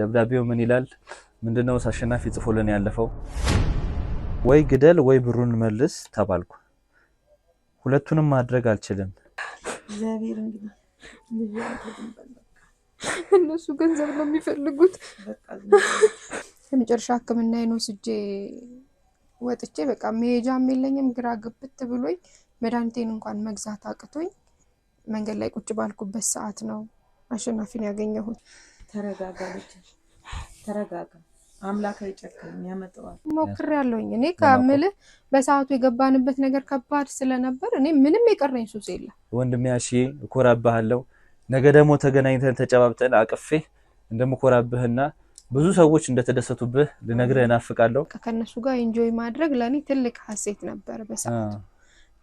ደብዳቤው ምን ይላል? ምንድነው አሸናፊ ጽፎልን ያለፈው? ወይ ግደል ወይ ብሩን መልስ ተባልኩ። ሁለቱንም ማድረግ አልችልም። እግዚአብሔር እንግዲህ እነሱ ገንዘብ ነው የሚፈልጉት። የመጨረሻ ሕክምናዬን ወስጄ ወጥቼ በቃ መሄጃም የለኝም፣ ግራ ግብት ብሎኝ መድኃኒቴን እንኳን መግዛት አቅቶኝ መንገድ ላይ ቁጭ ባልኩበት ሰዓት ነው አሸናፊን ያገኘሁት። ተረጋጋ ልጅ ተረጋጋ። አምላክ አይጨክንም ያመጣዋል። ሞክሬያለሁኝ። እኔ ከምልህ በሰዓቱ የገባንበት ነገር ከባድ ስለነበር እኔ ምንም የቀረኝ ሱስ የለም። ወንድሜ አሺ እኮራብሃለሁ። ነገ ደግሞ ተገናኝተን ተጨባብጠን አቅፌ እንደምኮራብህና ብዙ ሰዎች እንደተደሰቱብህ ልነግርህ እናፍቃለሁ። ከነሱ ጋር ኢንጆይ ማድረግ ለኔ ትልቅ ሀሴት ነበር በሰዓቱ።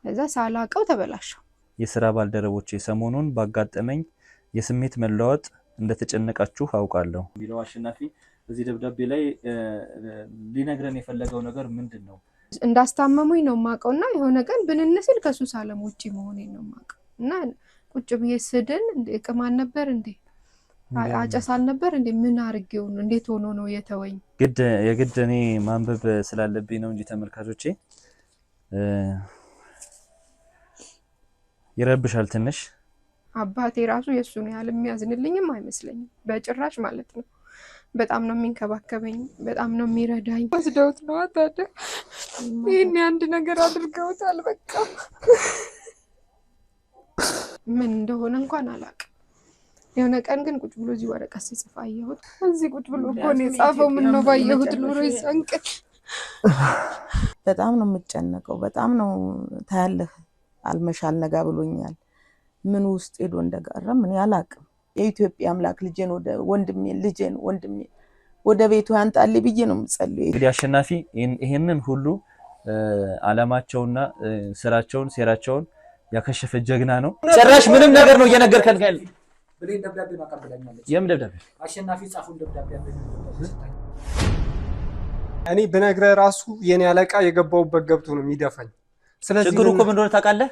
ለዛ ሳላቀው ተበላሸው። የሥራ ባልደረቦቼ ሰሞኑን ባጋጠመኝ የስሜት መለዋወጥ እንደተጨነቃችሁ አውቃለሁ ቢለው አሸናፊ በዚህ ደብዳቤ ላይ ሊነግረን የፈለገው ነገር ምንድነው? እንዳስታመሙኝ ነው ማቀውና የሆነ ቀን ብንንስል ከሱስ ዓለም ውጪ መሆኔን ነው ማቀው እና ቁጭ ብዬ ስድን እቅማን ነበር እንዴ አጨሳል ነበር እንዴ ምን አርጌው ነው እንዴት ሆኖ ነው የተወኝ? የግድ እኔ ማንበብ ስላለብኝ ነው እንጂ ተመልካቾቼ ይረብሻል ትንሽ። አባቴ ራሱ የሱን ያህል የሚያዝንልኝም አይመስለኝም በጭራሽ ማለት ነው። በጣም ነው የሚንከባከበኝ፣ በጣም ነው የሚረዳኝ። ወስደውት ነው ታዲያ ይሄን አንድ ነገር አድርገውታል። በቃ ምን እንደሆነ እንኳን አላውቅም። የሆነ ቀን ግን ቁጭ ብሎ እዚህ ወረቀት ሲጽፍ አየሁት። እዚህ ቁጭ ብሎ እኮ ነው የጻፈው። ምን ነው ባየሁት ኑሮ ይሰንቀል። በጣም ነው የምጨነቀው። በጣም ነው ታያለህ። አልመሻል ነጋ ብሎኛል። ምን ውስጥ ሄዶ እንደጋራ ምን ያላቅም። የኢትዮጵያ አምላክ ልጄን ወንድሜ ወደ ቤቱ ያንጣልኝ ብዬ ነው የምጸልየው። እንግዲህ አሸናፊ ይሄንን ሁሉ አላማቸውና ስራቸውን ሴራቸውን ያከሸፈ ጀግና ነው። ጭራሽ ምንም ነገር ነው እየነገርከን ያለ ብሌን ደብዳቤ ነው አቀበለኛለች። የምን ደብዳቤ? አሸናፊ ጻፉን ደብዳቤ እኔ ብነግርህ ራሱ የኔ አለቃ የገባውበት ገብቶ ነው የሚደፋኝ። ስለዚህ ችግሩ እኮ ምን እንደሆነ ታውቃለህ?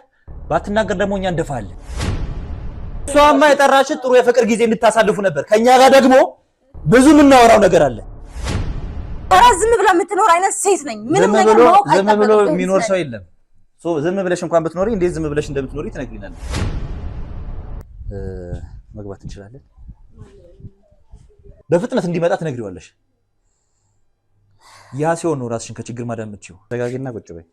ባትናገር ደግሞ እኛ እንደፋለን። እሷማ የጠራች ጥሩ የፍቅር ጊዜ እንድታሳልፉ ነበር። ከኛ ጋር ደግሞ ብዙ የምናወራው ነገር አለ። ዝም ብላ የምትኖር አይነት ሴት ነኝ። ምንም ነገር ማወቅ አይጠበቅብኝም። ዝም ብሎ የሚኖር ሰው የለም። ዝም ብለሽ እንኳን ብትኖሪ እንዴት ዝም ብለሽ እንደምትኖሪ ትነግሪናለሽ። መግባት እንችላለን። በፍጥነት እንዲመጣ ትነግሪዋለሽ። ያ ሲሆን ነው ራስሽን ከችግር ማዳን የምትችይው። ተረጋጊና ቁጭ በይ።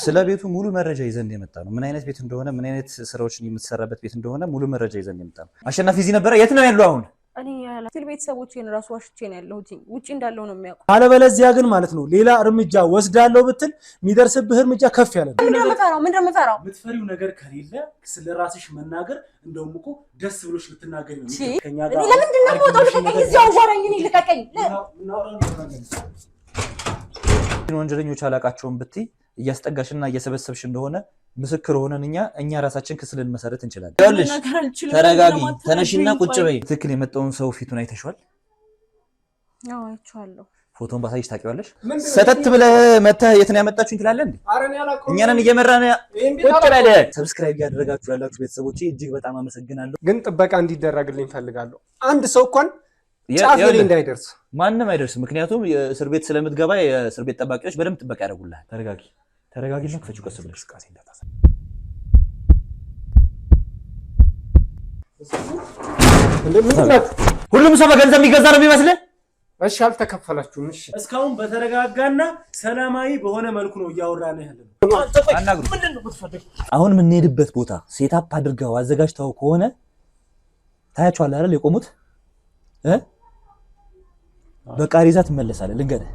ስለ ቤቱ ሙሉ መረጃ ይዘን የመጣ ነው። ምን አይነት ቤት እንደሆነ፣ ምን አይነት ስራዎችን የምትሰራበት ቤት እንደሆነ ሙሉ መረጃ ይዘን የመጣ ነው። አሸናፊ እዚህ ነበረ። የት ነው ያለው አሁን? እኔ ያላል ቤተሰቦቼን ራሱ ዋሽቼ ነው ያለሁት። ውጪ እንዳለው ነው የሚያውቁ። አለበለዚያ ግን ማለት ነው ሌላ እርምጃ ወስዳለሁ ብትል የሚደርስብህ እርምጃ ከፍ ያለ ነው። ምንድነው የምፈራው? የምትፈሪው ነገር ከሌለ ስለራስሽ መናገር እንደውም እኮ ደስ ብሎሽ ልትናገሪ ነው። ከኛ ጋር ለምንድን ነው የምወጣው? ልቀቀኝ! እዚያው አዋራኝ። እኔ ልቀቀኝ። ወንጀለኞች አላቃቸውን ብትይ እያስጠጋሽና እየሰበሰብሽ እንደሆነ ምስክር ሆነን እኛ ራሳችን ክስ ልንመሰረት እንችላለን። ይኸውልሽ ተረጋጊ፣ ተነሽና ቁጭ በይ። ትክክል የመጣውን ሰው ፊቱን አይተሽዋል? አዎ አይቼዋለሁ። ፎቶን ባሳይሽ ታውቂዋለሽ? ሰተት ብለህ መተህ የት ነው ያመጣችሁኝ ትላለህ እንዴ? እኛንን እየመራን ቁጭ በለ። ሰብስክራይብ ያደረጋችሁ ያላችሁ ቤተሰቦቼ እጅግ በጣም አመሰግናለሁ። ግን ጥበቃ እንዲደረግልኝ ፈልጋለሁ። አንድ ሰው እንኳን ጫፍ ላይ እንዳይደርስ። ማንም አይደርስም። ምክንያቱም እስር ቤት ስለምትገባ የእስር ቤት ጠባቂዎች በደንብ ጥበቃ ያደርጉልሃል። ተረጋጊና ክፈችው ቀስ ብለሽ። ቃሴ እንዳታሰ ሁሉም ሰው በገንዘብ የሚገዛ ነው የሚመስልህ? እሺ አልተከፈላችሁም። እሺ እስካሁን በተረጋጋና ሰላማዊ በሆነ መልኩ ነው እያወራን ያለነው። አናግሩ። አሁን የምንሄድበት ቦታ ሴታፕ አድርገው አዘጋጅተው ከሆነ ታያቸዋለህ አይደል? የቆሙት በቃ ሪዛ ትመለሳለህ። ልንገርህ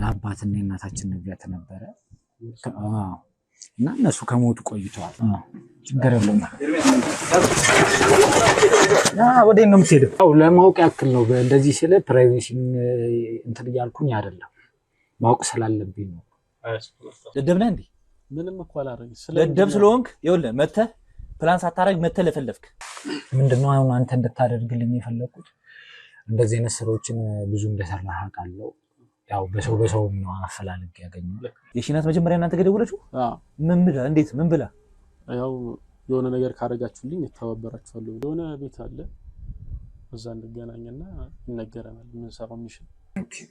አባትና እናታችን ነቢያት ነበረ እና እነሱ ከሞቱ ቆይተዋል። ችግር የለውም። ወዴት ነው የምትሄደው? ለማወቅ ያክል ነው። እንደዚህ ስለ ፕራይቬሲ እንትን እያልኩኝ አይደለም፣ ማወቅ ስላለብኝ ነው። ደደብ ነህ እንዴ? ምንም እኮ አላደረግም። ደደብ ስለሆንክ ይኸውልህ መተህ ፕላን ሳታረግ መተህ ለፈለፍክ። ምንድነው አሁን አንተ እንድታደርግልኝ የፈለኩት? እንደዚህ አይነት ስራዎችን ብዙ እንደሰራህ አውቃለሁ። ያው በሰው ነው አፈላልግ ያገኘው። የሺናት መጀመሪያ እናንተ ገደውለችሁ? ምን ብላ? እንዴት? ምን ብላ? ያው የሆነ ነገር ካደረጋችሁልኝ እተባበራችኋለሁ። የሆነ ቤት አለ እዛ እንገናኝና ይነገረናል ምን ሰራው ሚሽን።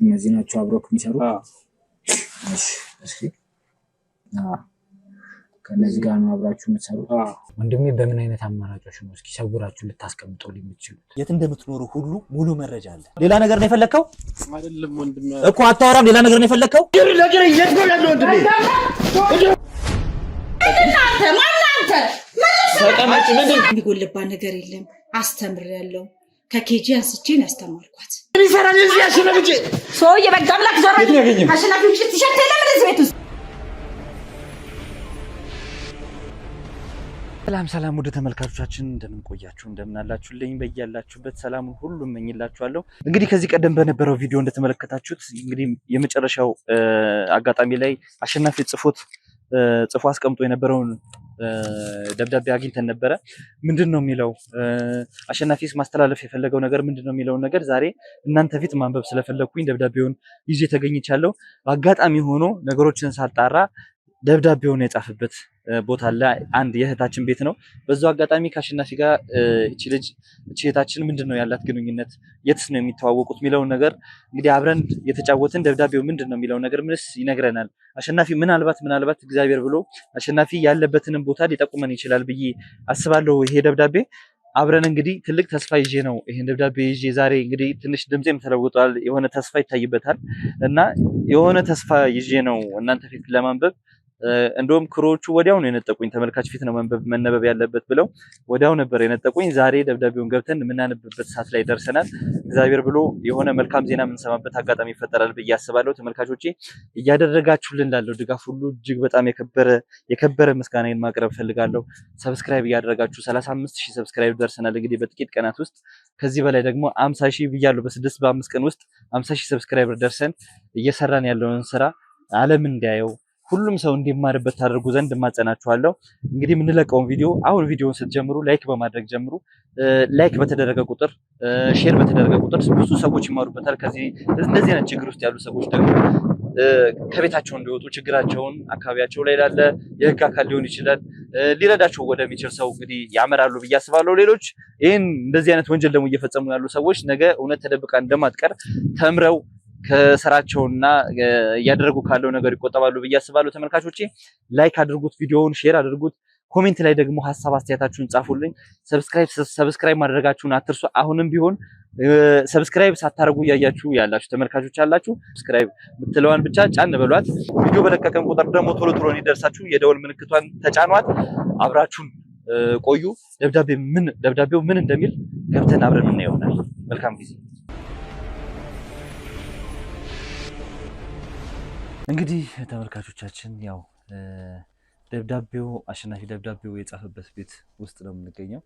እነዚህ ናቸው አብሮክ የሚሰሩ? እሺ እሺ። ከነዚህ ጋር ነው አብራችሁ የምትሰሩት? ወንድሜ በምን አይነት አማራጮች ነው እስኪ ሰውራችሁ ልታስቀምጡልኝ የምትችሉት? የት እንደምትኖሩ ሁሉ ሙሉ መረጃ አለ። ሌላ ነገር ነው የፈለከው? አይደለም ወንድሜ እኮ አታወራም። ሌላ ነገር ነው የፈለከው? ነገር የት ነው ያለው ወንድሜ? እናንተ ማናንተ ተቀመጭ። ምንድን የሚጎልባ ነገር የለም። አስተምሬያለሁ። ከኬጂ አንስቼ ነው ያስተማርኳት። ይሰራል እዚህ አሸናፊ ሰው የበጋ አምላክ ዞራ አሸናፊዎች ትሸት የለም እዚህ ቤት ውስጥ። ሰላም ወደ ተመልካቾቻችን እንደምን ቆያችሁ? እንደምን አላችሁልኝ? በእያላችሁበት ሰላሙን ሁሉ እመኝላችኋለሁ። እንግዲህ ከዚህ ቀደም በነበረው ቪዲዮ እንደተመለከታችሁት እንግዲህ የመጨረሻው አጋጣሚ ላይ አሸናፊ ጽፎ አስቀምጦ የነበረውን ደብዳቤ አግኝተን ነበረ። ምንድነው የሚለው አሸናፊስ ማስተላለፍ የፈለገው ነገር ምንድነው የሚለው ነገር ዛሬ እናንተ ፊት ማንበብ ስለፈለኩኝ ደብዳቤውን ይዤ ተገኝቻለሁ። አጋጣሚ ሆኖ ነገሮችን ሳጣራ ደብዳቤውን የጻፈበት ቦታ አለ። አንድ የእህታችን ቤት ነው። በዛው አጋጣሚ ከአሸናፊ ጋር እቺ እህታችን ምንድነው ያላት ግንኙነት፣ የትስ ነው የሚተዋወቁት የሚለውን ነገር እንግዲህ አብረን የተጫወትን ደብዳቤው ምንድነው የሚለው ነገር ምንስ ይነግረናል። አሸናፊ ምናልባት እግዚአብሔር ብሎ አሸናፊ ያለበትንም ቦታ ሊጠቁመን ይችላል ብዬ አስባለሁ። ይሄ ደብዳቤ አብረን እንግዲህ ትልቅ ተስፋ ይዤ ነው ይሄን ደብዳቤ ይዤ ዛሬ እንግዲህ ትንሽ ድምጼም ተለውጧል። የሆነ ተስፋ ይታይበታል እና የሆነ ተስፋ ይዤ ነው እናንተ ፊት ለማንበብ እንደውም ክሮቹ ወዲያው ነው የነጠቁኝ። ተመልካች ፊት ነው መነበብ ያለበት ብለው ወዲያው ነበር የነጠቁኝ። ዛሬ ደብዳቤውን ገብተን የምናነብበት ሰዓት ላይ ደርሰናል። እግዚአብሔር ብሎ የሆነ መልካም ዜና የምንሰማበት አጋጣሚ ይፈጠራል ብዬ አስባለሁ። ተመልካቾቼ እያደረጋችሁልን ላለው ድጋፍ ሁሉ እጅግ በጣም የከበረ ምስጋናዬን ማቅረብ ፈልጋለሁ። ሰብስክራይብ እያደረጋችሁ 35000 ሰብስክራይብ ደርሰናል እንግዲህ በጥቂት ቀናት ውስጥ። ከዚህ በላይ ደግሞ 50000 ብያለሁ በ5 ቀን ውስጥ 50000 ሰብስክራይበር ደርሰን እየሰራን ያለውን ስራ ዓለም እንዲያየው ሁሉም ሰው እንዲማርበት ታደርጉ ዘንድ ማጸናችኋለሁ። እንግዲህ የምንለቀውን ቪዲዮ አሁን ቪዲዮውን ስትጀምሩ ላይክ በማድረግ ጀምሩ። ላይክ በተደረገ ቁጥር ሼር በተደረገ ቁጥር ብዙ ሰዎች ይማሩበታል። ከዚህ እንደዚህ አይነት ችግር ውስጥ ያሉ ሰዎች ደግሞ ከቤታቸው እንዲወጡ ችግራቸውን አካባቢያቸው ላይ ላለ የህግ አካል ሊሆን ይችላል ሊረዳቸው ወደሚችል ሰው እንግዲህ ያመራሉ ብዬ አስባለሁ። ሌሎች ይህን እንደዚህ አይነት ወንጀል ደግሞ እየፈጸሙ ያሉ ሰዎች ነገ እውነት ተደብቃ እንደማትቀር ተምረው ከስራቸውና እያደረጉ ካለው ነገር ይቆጠባሉ ብዬ አስባለሁ። ተመልካቾቼ ላይክ አድርጉት፣ ቪዲዮውን ሼር አድርጉት። ኮሜንት ላይ ደግሞ ሐሳብ አስተያየታችሁን ጻፉልኝ። ሰብስክራይብ ማድረጋችሁን አትርሱ። አሁንም ቢሆን ሰብስክራይብ ሳታደርጉ እያያችሁ ያላችሁ ተመልካቾች አላችሁ። ሰብስክራይብ ምትለዋን ብቻ ጫን በሏት። ቪዲዮ በለቀቀን ቁጥር ደግሞ ቶሎ እንዲደርሳችሁ የደወል ምልክቷን ተጫኗት። አብራችሁን ቆዩ። ደብዳቤው ምን እንደሚል ገብተን አብረን እናየው ይሆናል። መልካም ጊዜ። እንግዲህ ተመልካቾቻችን ያው አሸናፊ ደብዳቤው የጻፈበት ቤት ውስጥ ነው የምንገኘው።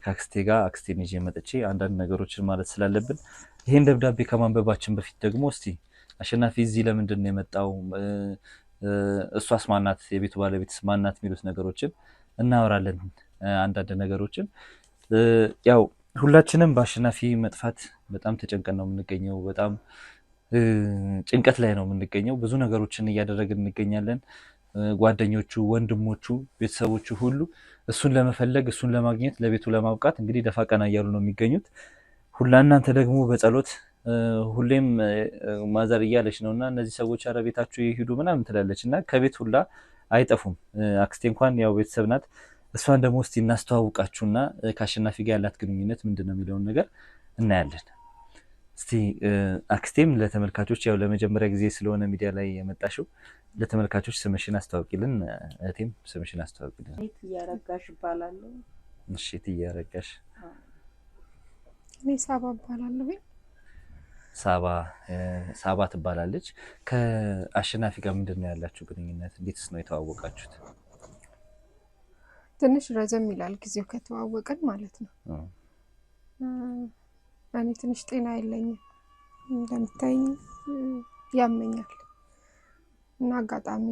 ከአክስቴ ጋር አክስቴን ይዤ መጥቼ አንዳንድ ነገሮችን ማለት ስላለብን ይሄን ደብዳቤ ከማንበባችን በፊት ደግሞ እስቲ አሸናፊ እዚህ ለምንድን ነው የመጣው፣ እሷስ ማናት፣ የቤቱ ባለቤትስ ማናት የሚሉት ነገሮችን እናወራለን። አንዳንድ ነገሮችን ያው ሁላችንም በአሸናፊ መጥፋት በጣም ተጨንቀን ነው የምንገኘው። በጣም ጭንቀት ላይ ነው የምንገኘው። ብዙ ነገሮችን እያደረግን እንገኛለን። ጓደኞቹ፣ ወንድሞቹ፣ ቤተሰቦቹ ሁሉ እሱን ለመፈለግ እሱን ለማግኘት ለቤቱ ለማብቃት እንግዲህ ደፋ ቀና እያሉ ነው የሚገኙት። እናንተ ደግሞ በጸሎት ሁሌም ማዘር እያለች ነውና እነዚህ ሰዎች ኧረ ቤታችሁ ይሄዱ ምናምን ትላለች እና ከቤት ሁላ አይጠፉም። አክስቴ እንኳን ያው ቤተሰብ ናት። እሷን ደግሞ እስቲ እናስተዋውቃችሁና ከአሸናፊ ጋር ያላት ግንኙነት ምንድነው የሚለውን ነገር እናያለን። እስቲ አክስቴም ለተመልካቾች ያው ለመጀመሪያ ጊዜ ስለሆነ ሚዲያ ላይ የመጣሽው ለተመልካቾች ስምሽን አስተዋውቂልን። እህቴም ስምሽን አስተዋውቂልን። እያረጋሽ እባላለሁ። እሺ እያረጋሽ። እኔ ሳባ እባላለሁ። ሳባ ትባላለች። ከአሸናፊ ጋር ምንድነው ያላችሁ ግንኙነት? እንዴትስ ነው የተዋወቃችሁት? ትንሽ ረዘም ይላል ጊዜው ከተዋወቅን ማለት ነው። እኔ ትንሽ ጤና የለኝም እንደምታይኝ ያመኛል እና አጋጣሚ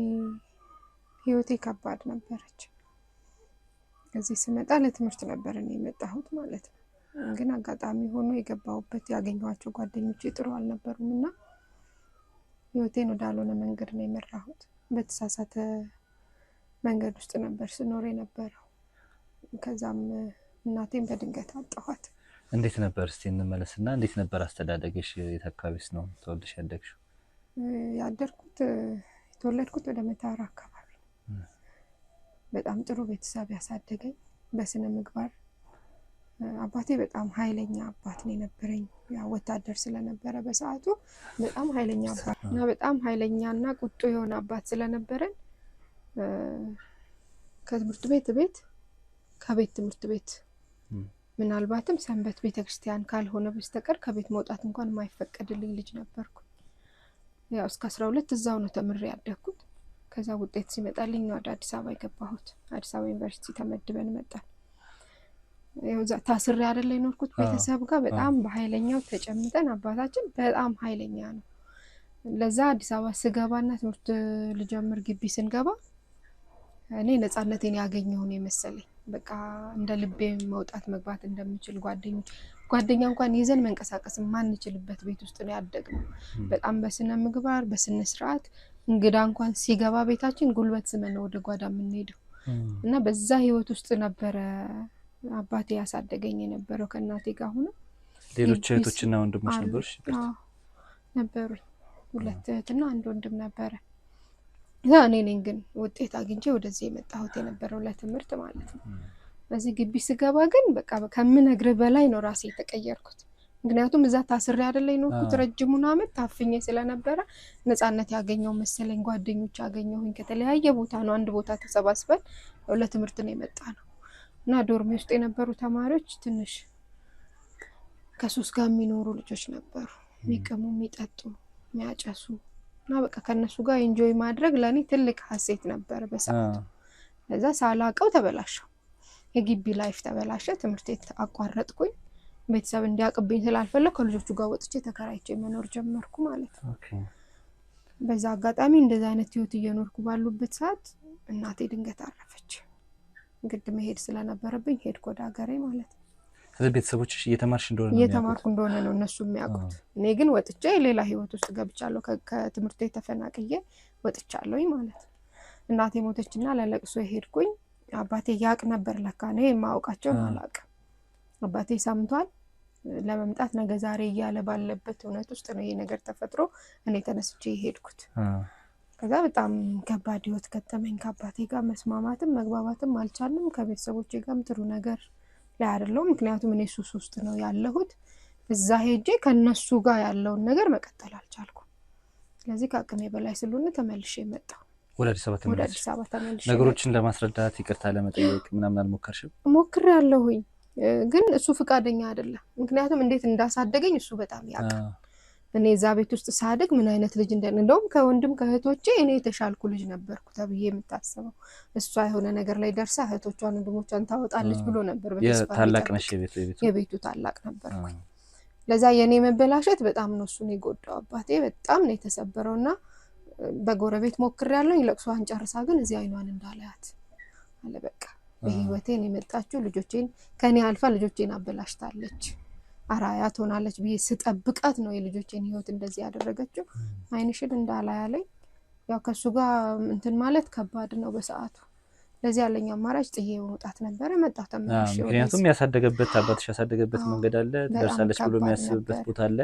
ህይወቴ ከባድ ነበረች። እዚህ ስመጣ ለትምህርት ነበር እኔ የመጣሁት ማለት ነው። ግን አጋጣሚ ሆኖ የገባሁበት ያገኘኋቸው ጓደኞቼ ጥሩ አልነበሩም እና ህይወቴን ወዳልሆነ መንገድ ነው የመራሁት። በተሳሳተ መንገድ ውስጥ ነበር ስኖር የነበረው። ከዛም እናቴን በድንገት አጣኋት። እንዴት ነበር እስቲ እንመለስና እንዴት ነበር አስተዳደግሽ? የት አካባቢስ ነው ተወልደሽ ያደግሽው? የተወለድኩት ወደ መታራ አካባቢ ነው። በጣም ጥሩ ቤተሰብ ያሳደገኝ በስነ ምግባር። አባቴ በጣም ኃይለኛ አባት ነው የነበረኝ። ያው ወታደር ስለነበረ በሰዓቱ በጣም ኃይለኛ አባት እና በጣም ኃይለኛና ቁጡ የሆነ አባት ስለነበረን ከትምህርት ቤት ከቤት ትምህርት ቤት ምናልባትም ሰንበት ቤተክርስቲያን ካልሆነ በስተቀር ከቤት መውጣት እንኳን የማይፈቀድልኝ ልጅ ነበርኩ። ያው እስከ 12 እዛው ነው ተምሬ ያደግኩት። ከዛ ውጤት ሲመጣልኝ ነው ወደ አዲስ አበባ የገባሁት። አዲስ አበባ ዩኒቨርሲቲ ተመድበን መጣን። ያው ታስሬ አይደለ የኖርኩት ቤተሰብ ጋር በጣም በኃይለኛው ተጨምጠን። አባታችን በጣም ኃይለኛ ነው። ለዛ አዲስ አበባ ስገባና ትምህርት ልጀምር ግቢ ስንገባ እኔ ነፃነቴን ያገኘው ነው መሰለኝ። በቃ እንደ ልቤ መውጣት መግባት እንደምችል ጓደኛ እንኳን ይዘን መንቀሳቀስ ማንችልበት ቤት ውስጥ ነው ያደግነው። በጣም በስነ ምግባር በስነ ስርዓት እንግዳ እንኳን ሲገባ ቤታችን ጉልበት ስመን ነው ወደ ጓዳ የምንሄደው እና በዛ ህይወት ውስጥ ነበረ አባቴ ያሳደገኝ የነበረው ከእናቴ ጋር ሆኖ። ሌሎች እህቶችና ወንድሞች ነበሩ? 2 እህትና 1 ወንድም ነበረ። እኔ ነኝ ግን ውጤት አግኝቼ ወደዚህ የመጣሁት የነበረው ለትምህርት ማለት ነው። በዚህ ግቢ ስገባ ግን በቃ ከምነግርህ በላይ ነው ራሴ የተቀየርኩት። ምክንያቱም እዛ ታስሬ አይደለ የኖርኩት ረጅሙን ዓመት ታፍኜ ስለነበረ ነፃነት ያገኘው መሰለኝ። ጓደኞች ያገኘሁኝ ከተለያየ ቦታ ነው፣ አንድ ቦታ ተሰባስበን ለትምህርት ነው የመጣ ነው እና ዶርሜ ውስጥ የነበሩ ተማሪዎች ትንሽ ከሱስ ጋር የሚኖሩ ልጆች ነበሩ። የሚቀሙ፣ የሚጠጡ፣ የሚያጨሱ እና በቃ ከነሱ ጋር ኢንጆይ ማድረግ ለኔ ትልቅ ሀሴት ነበር በሰዓቱ። ለዛ ሳላቀው ተበላሸው። የግቢ ላይፍ ተበላሸ። ትምህርት ቤት አቋረጥኩኝ። ቤተሰብ እንዲያቅብኝ ስላልፈለኩ ከልጆቹ ጋር ወጥቼ ተከራይቼ መኖር ጀመርኩ ማለት ነው። በዛ አጋጣሚ እንደዛ አይነት ህይወት እየኖርኩ ባሉበት ሰዓት እናቴ ድንገት አረፈች። ግድ መሄድ ስለነበረብኝ ሄድኩ ወደ ሀገሬ ማለት ነው። ስለዚህ ቤተሰቦችሽ እየተማርኩ እንደሆነ ነው እነሱ የሚያውቁት። እኔ ግን ወጥቼ ሌላ ህይወት ውስጥ ገብቻለሁ። ከትምህርት ቤት ተፈናቅዬ ወጥቻለሁ ማለት ነው። እናቴ ሞተችና ለለቅሶ ሄድኩኝ። አባቴ ያቅ ነበር ለካ እኔ የማውቃቸውን አላውቅም። አባቴ ሰምቷል ለመምጣት ነገ ዛሬ እያለ ባለበት እውነት ውስጥ ነው ይሄ ነገር ተፈጥሮ እኔ ተነስቼ ሄድኩት። ከዛ በጣም ከባድ ህይወት ገጠመኝ። ከአባቴ ጋር መስማማትም መግባባትም አልቻልንም። ከቤተሰቦቼ ጋርም ጥሩ ነገር ላይ አይደለም። ምክንያቱም እኔ ሱስ ውስጥ ነው ያለሁት። እዛ ሄጄ ከነሱ ጋር ያለውን ነገር መቀጠል አልቻልኩም። ስለዚህ ከአቅሜ በላይ ስለሆነ ተመልሼ መጣሁ ወደ አዲስ አበባ ተመልሼ። ነገሮችን ለማስረዳት ይቅርታ ለመጠየቅ ምናምን አልሞከርሽም? ሞክሬያለሁኝ ግን እሱ ፍቃደኛ አይደለም። ምክንያቱም እንዴት እንዳሳደገኝ እሱ በጣም ያውቃል። እኔ እዛ ቤት ውስጥ ሳድግ ምን አይነት ልጅ እንደውም ከወንድም ከእህቶቼ እኔ የተሻልኩ ልጅ ነበርኩ ተብዬ የምታስበው እሷ የሆነ ነገር ላይ ደርሳ እህቶቿን ወንድሞቿን ታወጣለች ብሎ ነበር። ታላቅ ነሽ? የቤቱ ታላቅ ነበርኩ። ለዛ የኔ መበላሸት በጣም ነው እሱን የጎዳው። አባቴ በጣም ነው የተሰበረውና በጎረቤት ሞክሬያለሁ። ለቅሶዋን ጨርሳ ግን እዚህ አይኗን እንዳላያት አለ። በቃ በህይወቴን የመጣችው ልጆቼን ከኔ አልፋ ልጆቼን አበላሽታለች፣ አራያ ትሆናለች ብዬ ስጠብቃት ነው የልጆቼን ህይወት እንደዚህ ያደረገችው። አይንሽን እንዳላያለኝ ያው ከሱ ጋር እንትን ማለት ከባድ ነው በሰዓቱ። ለዚህ ያለኝ አማራጭ ጥዬ መውጣት ነበር። መጣሁ ተመልሼ። ምክንያቱም ያሳደገበት አባትሽ ያሳደገበት መንገድ አለ፣ ትደርሳለች ብሎ የሚያስብበት ቦታ አለ።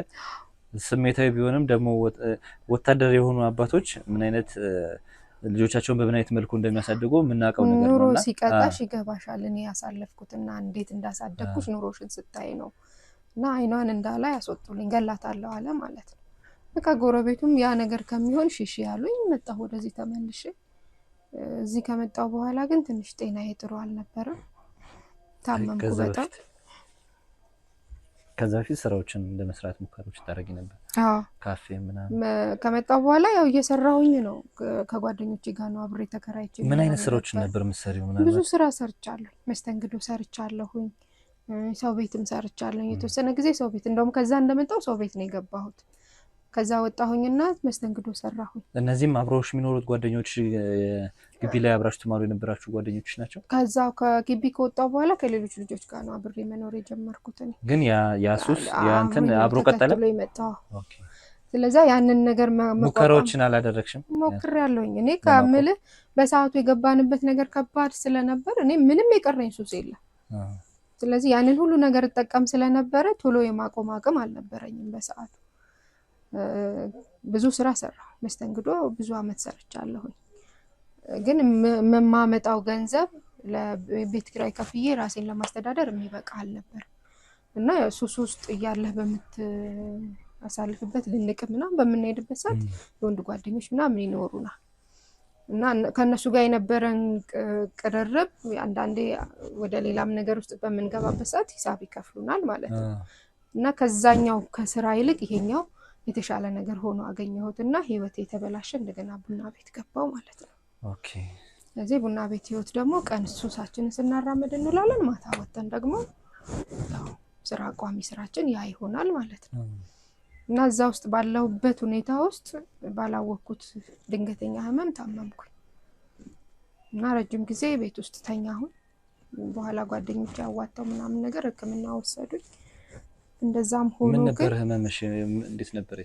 ስሜታዊ ቢሆንም ደግሞ ወታደር የሆኑ አባቶች ምን አይነት ልጆቻቸውን በምን አይነት መልኩ እንደሚያሳድጉ የምናውቀው ነገር ነውና ኑሮ ሲቀጣሽ ይገባሻል። እኔ ያሳለፍኩትና እንዴት እንዳሳደግኩሽ ኑሮሽን ስታይ ነው። እና አይኗን እንዳላ ያስወጡልኝ ገላታለሁ አለ ማለት ነው። በቃ ጎረቤቱም ያ ነገር ከሚሆን ሽሽ ያሉኝ መጣሁ ወደዚህ ተመልሼ። እዚህ ከመጣሁ በኋላ ግን ትንሽ ጤናዬ ጥሩ አልነበረም። ታመምኩ በጣም። ከዛ በፊት ስራዎችን እንደመስራት ሙከራዎች ታደርጊ ነበር? ካፌ ምናምን? ከመጣሁ በኋላ ያው እየሰራሁኝ ነው። ከጓደኞቼ ጋር ነው አብሬ ተከራይቼ። ምን አይነት ስራዎችን ነበር የምትሰሪው? ብዙ ስራ ሰርቻለሁ። መስተንግዶ ሰርቻለሁኝ፣ ሰው ቤትም ሰርቻለሁ የተወሰነ ጊዜ ሰው ቤት። እንደውም ከዛ እንደመጣው ሰው ቤት ነው የገባሁት። ከዛ ወጣሁኝና መስተንግዶ ሰራሁኝ። እነዚህም አብረውሽ የሚኖሩት ጓደኞች ግቢ ላይ አብራችሁ ተማሩ የነበራችሁ ጓደኞች ናቸው? ከዛው ከግቢ ከወጣሁ በኋላ ከሌሎች ልጆች ጋር ነው አብሬ መኖር የጀመርኩት። ግን ያሱስ ያንተን አብሮ ቀጠለ? ኦኬ። ስለዚህ ያንን ነገር ሙከራዎችን አላደረግሽም? ሞክሬያለሁኝ። እኔ ከምልህ በሰዓቱ የገባንበት ነገር ከባድ ስለነበር እኔ ምንም የቀረኝ ሱስ የለም። ስለዚህ ያንን ሁሉ ነገር ተጠቀም ስለነበረ ቶሎ የማቆም አቅም አልነበረኝም በሰዓቱ። ብዙ ስራ ሰራሁ መስተንግዶ ብዙ አመት ሰርቻለሁ። ግን መማመጣው ገንዘብ ለቤት ኪራይ ከፍዬ ራሴን ለማስተዳደር የሚበቃ አልነበር እና ሱስ ውስጥ እያለህ በምትአሳልፍበት ልንቅ ምናምን በምንሄድበት ሰዓት የወንድ ጓደኞች ምናምን ይኖሩናል እና ከነሱ ጋር የነበረን ቅርርብ አንዳንዴ ወደ ሌላም ነገር ውስጥ በምንገባበት ሰዓት ሂሳብ ይከፍሉናል ማለት ነው እና ከዛኛው ከስራ ይልቅ ይሄኛው የተሻለ ነገር ሆኖ አገኘሁትና ህይወቴ ተበላሸ። እንደገና ቡና ቤት ገባው ማለት ነው። ኦኬ። ስለዚህ ቡና ቤት ህይወት ደግሞ ቀን ሱሳችንን ስናራመድ እንውላለን፣ ማታ ወጥተን ደግሞ ያው ስራ ቋሚ ስራችን ያ ይሆናል ማለት ነው እና እዛ ውስጥ ባለውበት ሁኔታ ውስጥ ባላወቅኩት ድንገተኛ ህመም ታመምኩኝ እና ረጅም ጊዜ ቤት ውስጥ ተኛሁ። በኋላ ጓደኞቼ አዋጣው ምናምን ነገር ህክምና ወሰዱኝ። እንደዛም ሆኖ ምን ነበር ህመምሽ? እንዴት ነበር?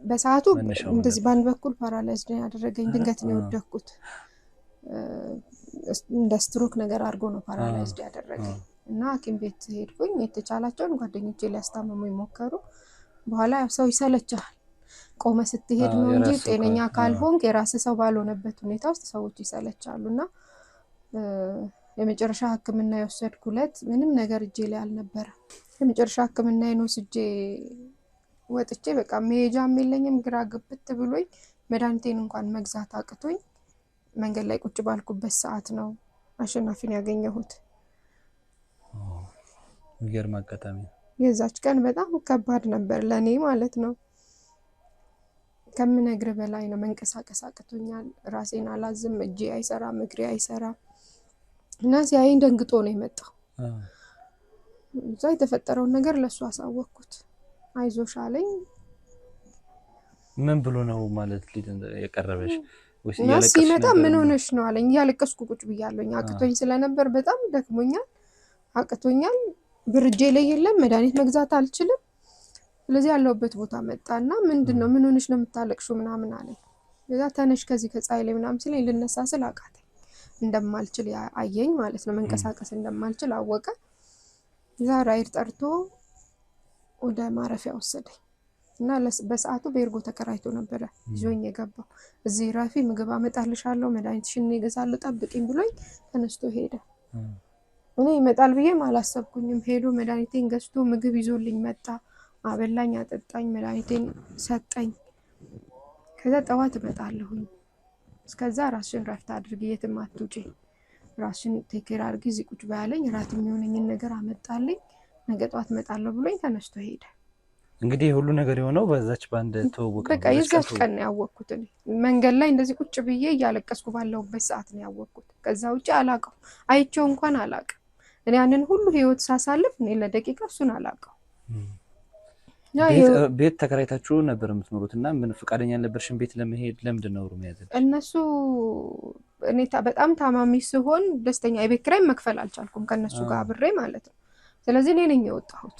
በሰዓቱ እንደዚህ ባንድ በኩል ፓራላይዝድ ያደረገኝ ድንገት ነው የወደኩት። እንደ ስትሮክ ነገር አድርጎ ነው ፓራላይዝድ ያደረገኝ እና ሐኪም ቤት ሄድኩኝ። የተቻላቸውን ጓደኞቼ ሊያስታምሙ ይሞከሩ። በኋላ ሰው ይሰለቻል። ቆመ ስትሄድ ነው እንጂ ጤነኛ ካልሆንክ የራስ ሰው ባልሆነበት ሁኔታ ውስጥ ሰዎች ይሰለቻሉና የመጨረሻ ህክምና የወሰድኩለት ምንም ነገር እጄ ላይ አልነበረ። የመጨረሻ ህክምና ወስጄ ወጥቼ በቃ መሄጃም የለኝም፣ ግራ ግብት ብሎኝ መድኃኒቴን እንኳን መግዛት አቅቶኝ መንገድ ላይ ቁጭ ባልኩበት ሰዓት ነው አሸናፊን ያገኘሁት። ይገርም አጋጣሚ። የዛች ቀን በጣም ከባድ ነበር ለኔ ማለት ነው። ከምነግር በላይ ነው። መንቀሳቀስ አቅቶኛል። ራሴን አላዝም፣ እጄ አይሰራ፣ እግሬ አይሰራ እና ሲያየኝ ደንግጦ ነው የመጣው። እዛ የተፈጠረውን ነገር ለሱ አሳወቅኩት። አይዞሽ አለኝ። ምን ብሎ ነው ማለት የቀረበሽ? ወይስ ያለቀስሽ? ሲመጣ ምን ሆነሽ ነው አለኝ። ያለቀስኩ ቁጭ ብያለሁኝ። አቅቶኝ ስለነበር በጣም ደክሞኛል፣ አቅቶኛል። ብርጄ ላይ የለም፣ መድኃኒት መግዛት አልችልም። ስለዚህ ያለውበት ቦታ መጣና ምንድነው ምን ሆነሽ ነው የምታለቅሹ ምናምን አለኝ። እዛ ተነሽ ከዚህ ከፀሐይ ላይ ምናምን ሲለኝ ልነሳ ስል አቃተኝ። እንደማልችል አየኝ ማለት ነው። መንቀሳቀስ እንደማልችል አወቀ። እዛ ራይድ ጠርቶ ወደ ማረፊያ ወሰደኝ እና በሰዓቱ በኤርጎ ተከራይቶ ነበር ይዞኝ የገባው። እዚህ ራፊ ምግብ አመጣልሻለሁ፣ መድኃኒትሽን እገዛለሁ፣ ጠብቂኝ ብሎኝ ተነስቶ ሄደ። እኔ ይመጣል ብዬም አላሰብኩኝም። ሄዶ መድኃኒቴን ገዝቶ ምግብ ይዞልኝ መጣ። አበላኝ፣ አጠጣኝ፣ መድኃኒቴን ሰጠኝ። ከዛ ጠዋት እመጣለሁኝ፣ እስከዛ ራስሽን ረፍት አድርጊ፣ የትም አትውጪ፣ ራስሽን ቴኬር አድርጊ፣ እዚህ ቁጭ በያለኝ፣ ራት የሚሆነኝን ነገር አመጣልኝ፣ ነገ ጠዋት እመጣለሁ ብሎኝ ተነስቶ ሄደ። እንግዲህ ሁሉ ነገር የሆነው በዛች ባንድ ተወውቀ በቃ የዛች ቀን ነው ያወቅኩት። እኔ መንገድ ላይ እንደዚህ ቁጭ ብዬ እያለቀስኩ ባለሁበት ሰዓት ነው ያወቅኩት። ከዛ ውጪ አላውቀው፣ አይቼው እንኳን አላውቅም። እኔ ያንን ሁሉ ህይወት ሳሳልፍ እኔ ለደቂቃ እሱን አላውቀው። ቤት ተከራይታችሁ ነበር የምትኖሩትና ምን ፈቃደኛ ነበርሽን ቤት ለመሄድ? ለምንድን ነው ሩም ያዘ? እነሱ እኔ በጣም ታማሚ ሲሆን ደስተኛ የቤት ኪራይ መክፈል አልቻልኩም ከነሱ ጋር አብሬ ማለት ነው። ስለዚህ እኔ ነኝ የወጣሁት፣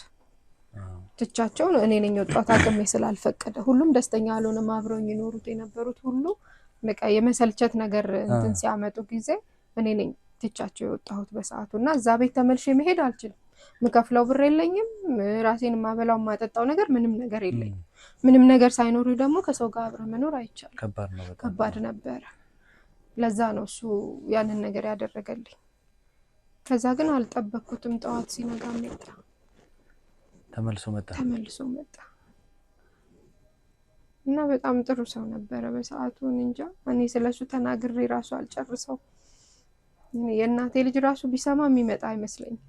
ትቻቸው እኔ ነኝ የወጣሁት አቅሜ ስላልፈቀደ። ሁሉም ደስተኛ አልሆነም። አብረውኝ የኖሩት የነበሩት ሁሉ በቃ የመሰልቸት ነገር እንትን ሲያመጡ ጊዜ እኔ ነኝ ትቻቸው የወጣሁት በሰዓቱና እዛ ቤት ተመልሼ መሄድ አልችልም። ምከፍለው ብር የለኝም፣ ራሴን ማበላው ማጠጣው ነገር ምንም ነገር የለኝም። ምንም ነገር ሳይኖር ደግሞ ከሰው ጋር አብረ መኖር አይቻልም። ከባድ ነው፣ በጣም ከባድ ነበር። ለዛ ነው እሱ ያንን ነገር ያደረገልኝ። ከዛ ግን አልጠበቅኩትም። ጠዋት ሲነጋ መጣ፣ ተመልሶ መጣ እና በጣም ጥሩ ሰው ነበረ በሰዓቱ። እንጃ እኔ ስለሱ ተናግሬ ራሱ አልጨርሰው። የእናቴ ልጅ ራሱ ቢሰማ የሚመጣ አይመስለኝም።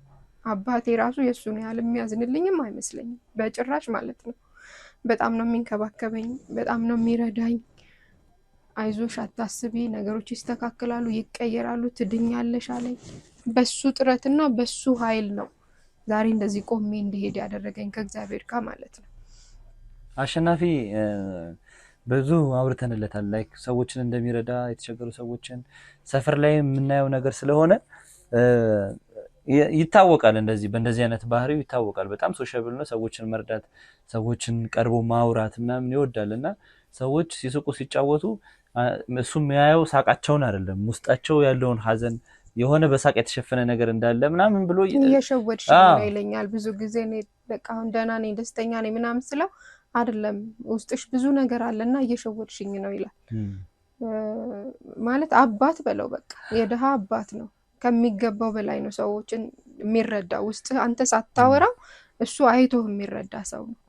አባቴ ራሱ የሱን ያህል የሚያዝንልኝም አይመስለኝም በጭራሽ ማለት ነው። በጣም ነው የሚንከባከበኝ፣ በጣም ነው የሚረዳኝ። አይዞሽ አታስቢ፣ ነገሮች ይስተካከላሉ፣ ይቀየራሉ፣ ትድኛለሽ አለኝ። በሱ ጥረትና በሱ ኃይል ነው ዛሬ እንደዚህ ቆሜ እንድሄድ ያደረገኝ ከእግዚአብሔር ጋር ማለት ነው። አሸናፊ ብዙ አውርተንለታል። ላይክ ሰዎችን እንደሚረዳ የተቸገሩ ሰዎችን ሰፈር ላይ የምናየው ነገር ስለሆነ ይታወቃል። እንደዚህ በእንደዚህ አይነት ባህሪው ይታወቃል። በጣም ሶሻብል ነው። ሰዎችን መርዳት፣ ሰዎችን ቀርቦ ማውራት ምናምን ይወዳልና ሰዎች ሲስቁ ሲጫወቱ እሱም ያየው ሳቃቸውን አይደለም ውስጣቸው ያለውን ሀዘን የሆነ በሳቅ የተሸፈነ ነገር እንዳለ ምናምን ብሎ እየሸወድሽ ነው ይለኛል ብዙ ጊዜ። እኔ በቃ አሁን ደህና ነኝ ደስተኛ ነኝ ምናምን ስለው አይደለም ውስጥሽ ብዙ ነገር አለና እየሸወድሽኝ ነው ይላል። ማለት አባት በለው በቃ የደሃ አባት ነው። ከሚገባው በላይ ነው ሰዎችን የሚረዳው። ውስጥ አንተ ሳታወራው እሱ አይቶ የሚረዳ ሰው ነው።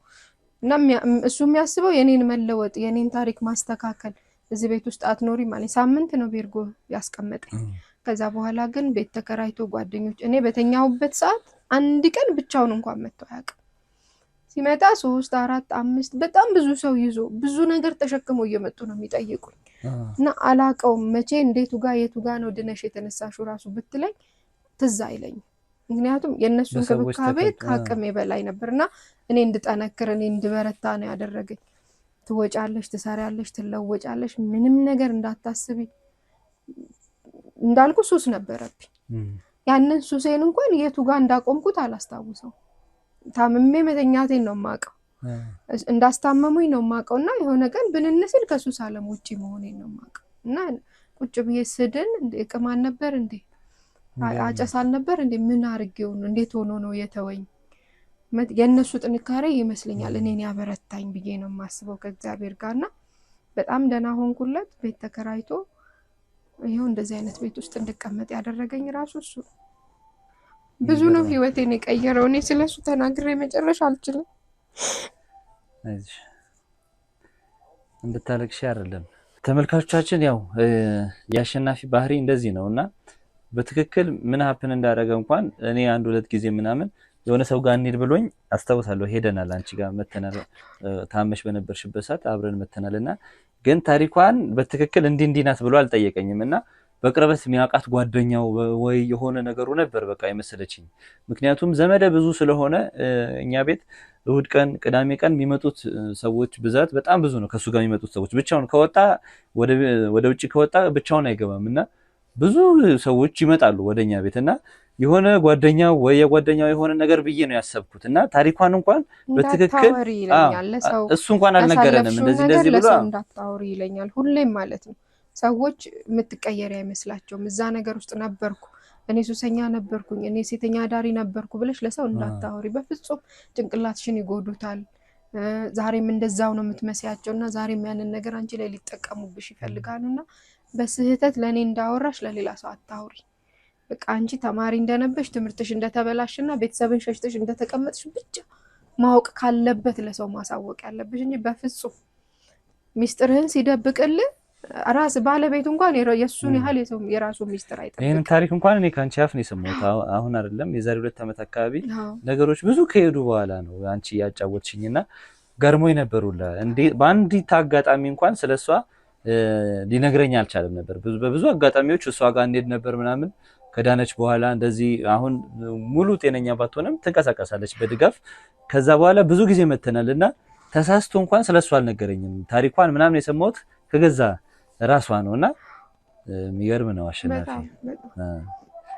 እና እሱ የሚያስበው የኔን መለወጥ የኔን ታሪክ ማስተካከል። እዚህ ቤት ውስጥ አትኖሪ ማለት ሳምንት ነው ቤርጎ ያስቀመጠኝ። ከዛ በኋላ ግን ቤት ተከራይቶ ጓደኞች እኔ በተኛውበት ሰዓት አንድ ቀን ብቻውን እንኳን መጥቶ አያውቅም። ሲመጣ 3 4 5 በጣም ብዙ ሰው ይዞ ብዙ ነገር ተሸክሞ እየመጡ ነው የሚጠይቁኝ። እና አላቀውም መቼ እንዴቱ ጋር የቱ ጋር ነው ድነሽ የተነሳሽው ራሱ ብትለኝ ትዝ አይለኝም። ምክንያቱም የነሱን ክብካቤ ከአቅሜ በላይ ነበርና እኔ እንድጠነክር እኔ እንድበረታ ነው ያደረገኝ። ትወጫለሽ ትሰሪያለሽ ትለወጫለሽ ምንም ነገር እንዳታስቢ እንዳልኩ ሱስ ነበረብኝ። ያንን ሱሴን እንኳን የቱ ጋር እንዳቆምኩት አላስታውሰው። ታምሜ መተኛቴን ነው ማቀው እንዳስታመሙኝ ነው ማቀውና የሆነ ቀን ብንነስል ከሱስ ዓለም ውጪ መሆኔን ነው ማቀው። እና ቁጭ ብዬ ስድን እቅማን ነበር እንዴ አጨሳል ነበር እንዴ ምን አርጌው ነው እንዴት ሆኖ ነው የተወኝ? የነሱ ጥንካሬ ይመስለኛል እኔን ያበረታኝ ብዬ ነው ማስበው ከእግዚአብሔር ጋርና በጣም ደና ሆንኩለት። ቤት ተከራይቶ ይሄው እንደዚህ አይነት ቤት ውስጥ እንድቀመጥ ያደረገኝ ራሱ እሱ ብዙ ነው ህይወቴን የቀየረው። እኔ ስለሱ ተናግሬ መጨረሻ አልችልም። አይሽ እንድታለቅሽ አይደለም ተመልካቾቻችን። ያው ያሸናፊ ባህሪ እንደዚህ ነውና በትክክል ምን ሀፕን እንዳደረገ እንኳን እኔ 1-2 ጊዜ ምናምን የሆነ ሰው ጋር እንሂድ ብሎኝ አስተውሳለሁ። ሄደናል አንቺ ጋር መተናል ታመሽ በነበርሽበት ሰዓት አብረን መተናልና ግን ታሪኳን በትክክል እንዲናት ብሎ አልጠየቀኝምና በቅርበት የሚያውቃት ጓደኛው ወይ የሆነ ነገሩ ነበር በቃ የመሰለችኝ። ምክንያቱም ዘመደ ብዙ ስለሆነ እኛ ቤት እሁድ ቀን ቅዳሜ ቀን የሚመጡት ሰዎች ብዛት በጣም ብዙ ነው። ከሱ ጋር የሚመጡት ሰዎች ብቻውን ከወጣ ወደ ውጪ ከወጣ ብቻውን አይገባምና ብዙ ሰዎች ይመጣሉ ወደኛ ቤትና የሆነ ጓደኛው ወይ የጓደኛው የሆነ ነገር ብዬ ነው ያሰብኩትና ታሪኳን እንኳን በትክክል እሱ እንኳን አልነገረንም። እንደዚህ ብሎ እንዳታወሪ ይለኛል ሁሌም ማለት ነው። ሰዎች የምትቀየር አይመስላቸውም። እዛ ነገር ውስጥ ነበርኩ እኔ ሱሰኛ ነበርኩኝ እኔ ሴተኛ ዳሪ ነበርኩ ብለሽ ለሰው እንዳታወሪ በፍጹም ጭንቅላትሽን ይጎዱታል። ዛሬም እንደዛው ነው የምትመስያቸውና ዛሬም ያንን ነገር አንቺ ላይ ሊጠቀሙብሽ ይፈልጋሉና በስህተት ለኔ እንዳወራሽ ለሌላ ሰው አታውሪ። በቃ አንቺ ተማሪ እንደነበርሽ ትምርትሽ እንደተበላሽና ቤተሰብን ሸሽተሽ እንደተቀመጥሽ ብቻ ማወቅ ካለበት ለሰው ማሳወቅ ያለብሽ እንጂ በፍጹም ሚስጥርህን ሲደብቅልህ ራስ ባለቤቱ እንኳን የሱን ያህል የራሱ ሚስጥር አይጠብቅም። ይሄን ታሪክ እንኳን እኔ ካንቺ አፍ ነው የሰማሁት። አሁን አይደለም የዛሬ 2 ዓመት አካባቢ ነገሮች ብዙ ከሄዱ በኋላ ነው አንቺ ያጫወትሽኝና ገርሞኝ ነበርውላ እንዴ በአንዲት አጋጣሚ እንኳን ስለሷ ሊነግረኝ አልቻለም ነበር። በብዙ አጋጣሚዎች እሷ ጋር እንዴት ነበር ምናምን ከዳነች በኋላ እንደዚህ አሁን ሙሉ ጤነኛ ባትሆንም ትንቀሳቀሳለች በድጋፍ። ከዛ በኋላ ብዙ ጊዜ መተናልና ተሳስቶ እንኳን ስለሷ አልነገረኝም። ታሪኳን ምናምን የሰማሁት ከገዛ ራሷ ነውና የሚገርም ነው አሸናፊ።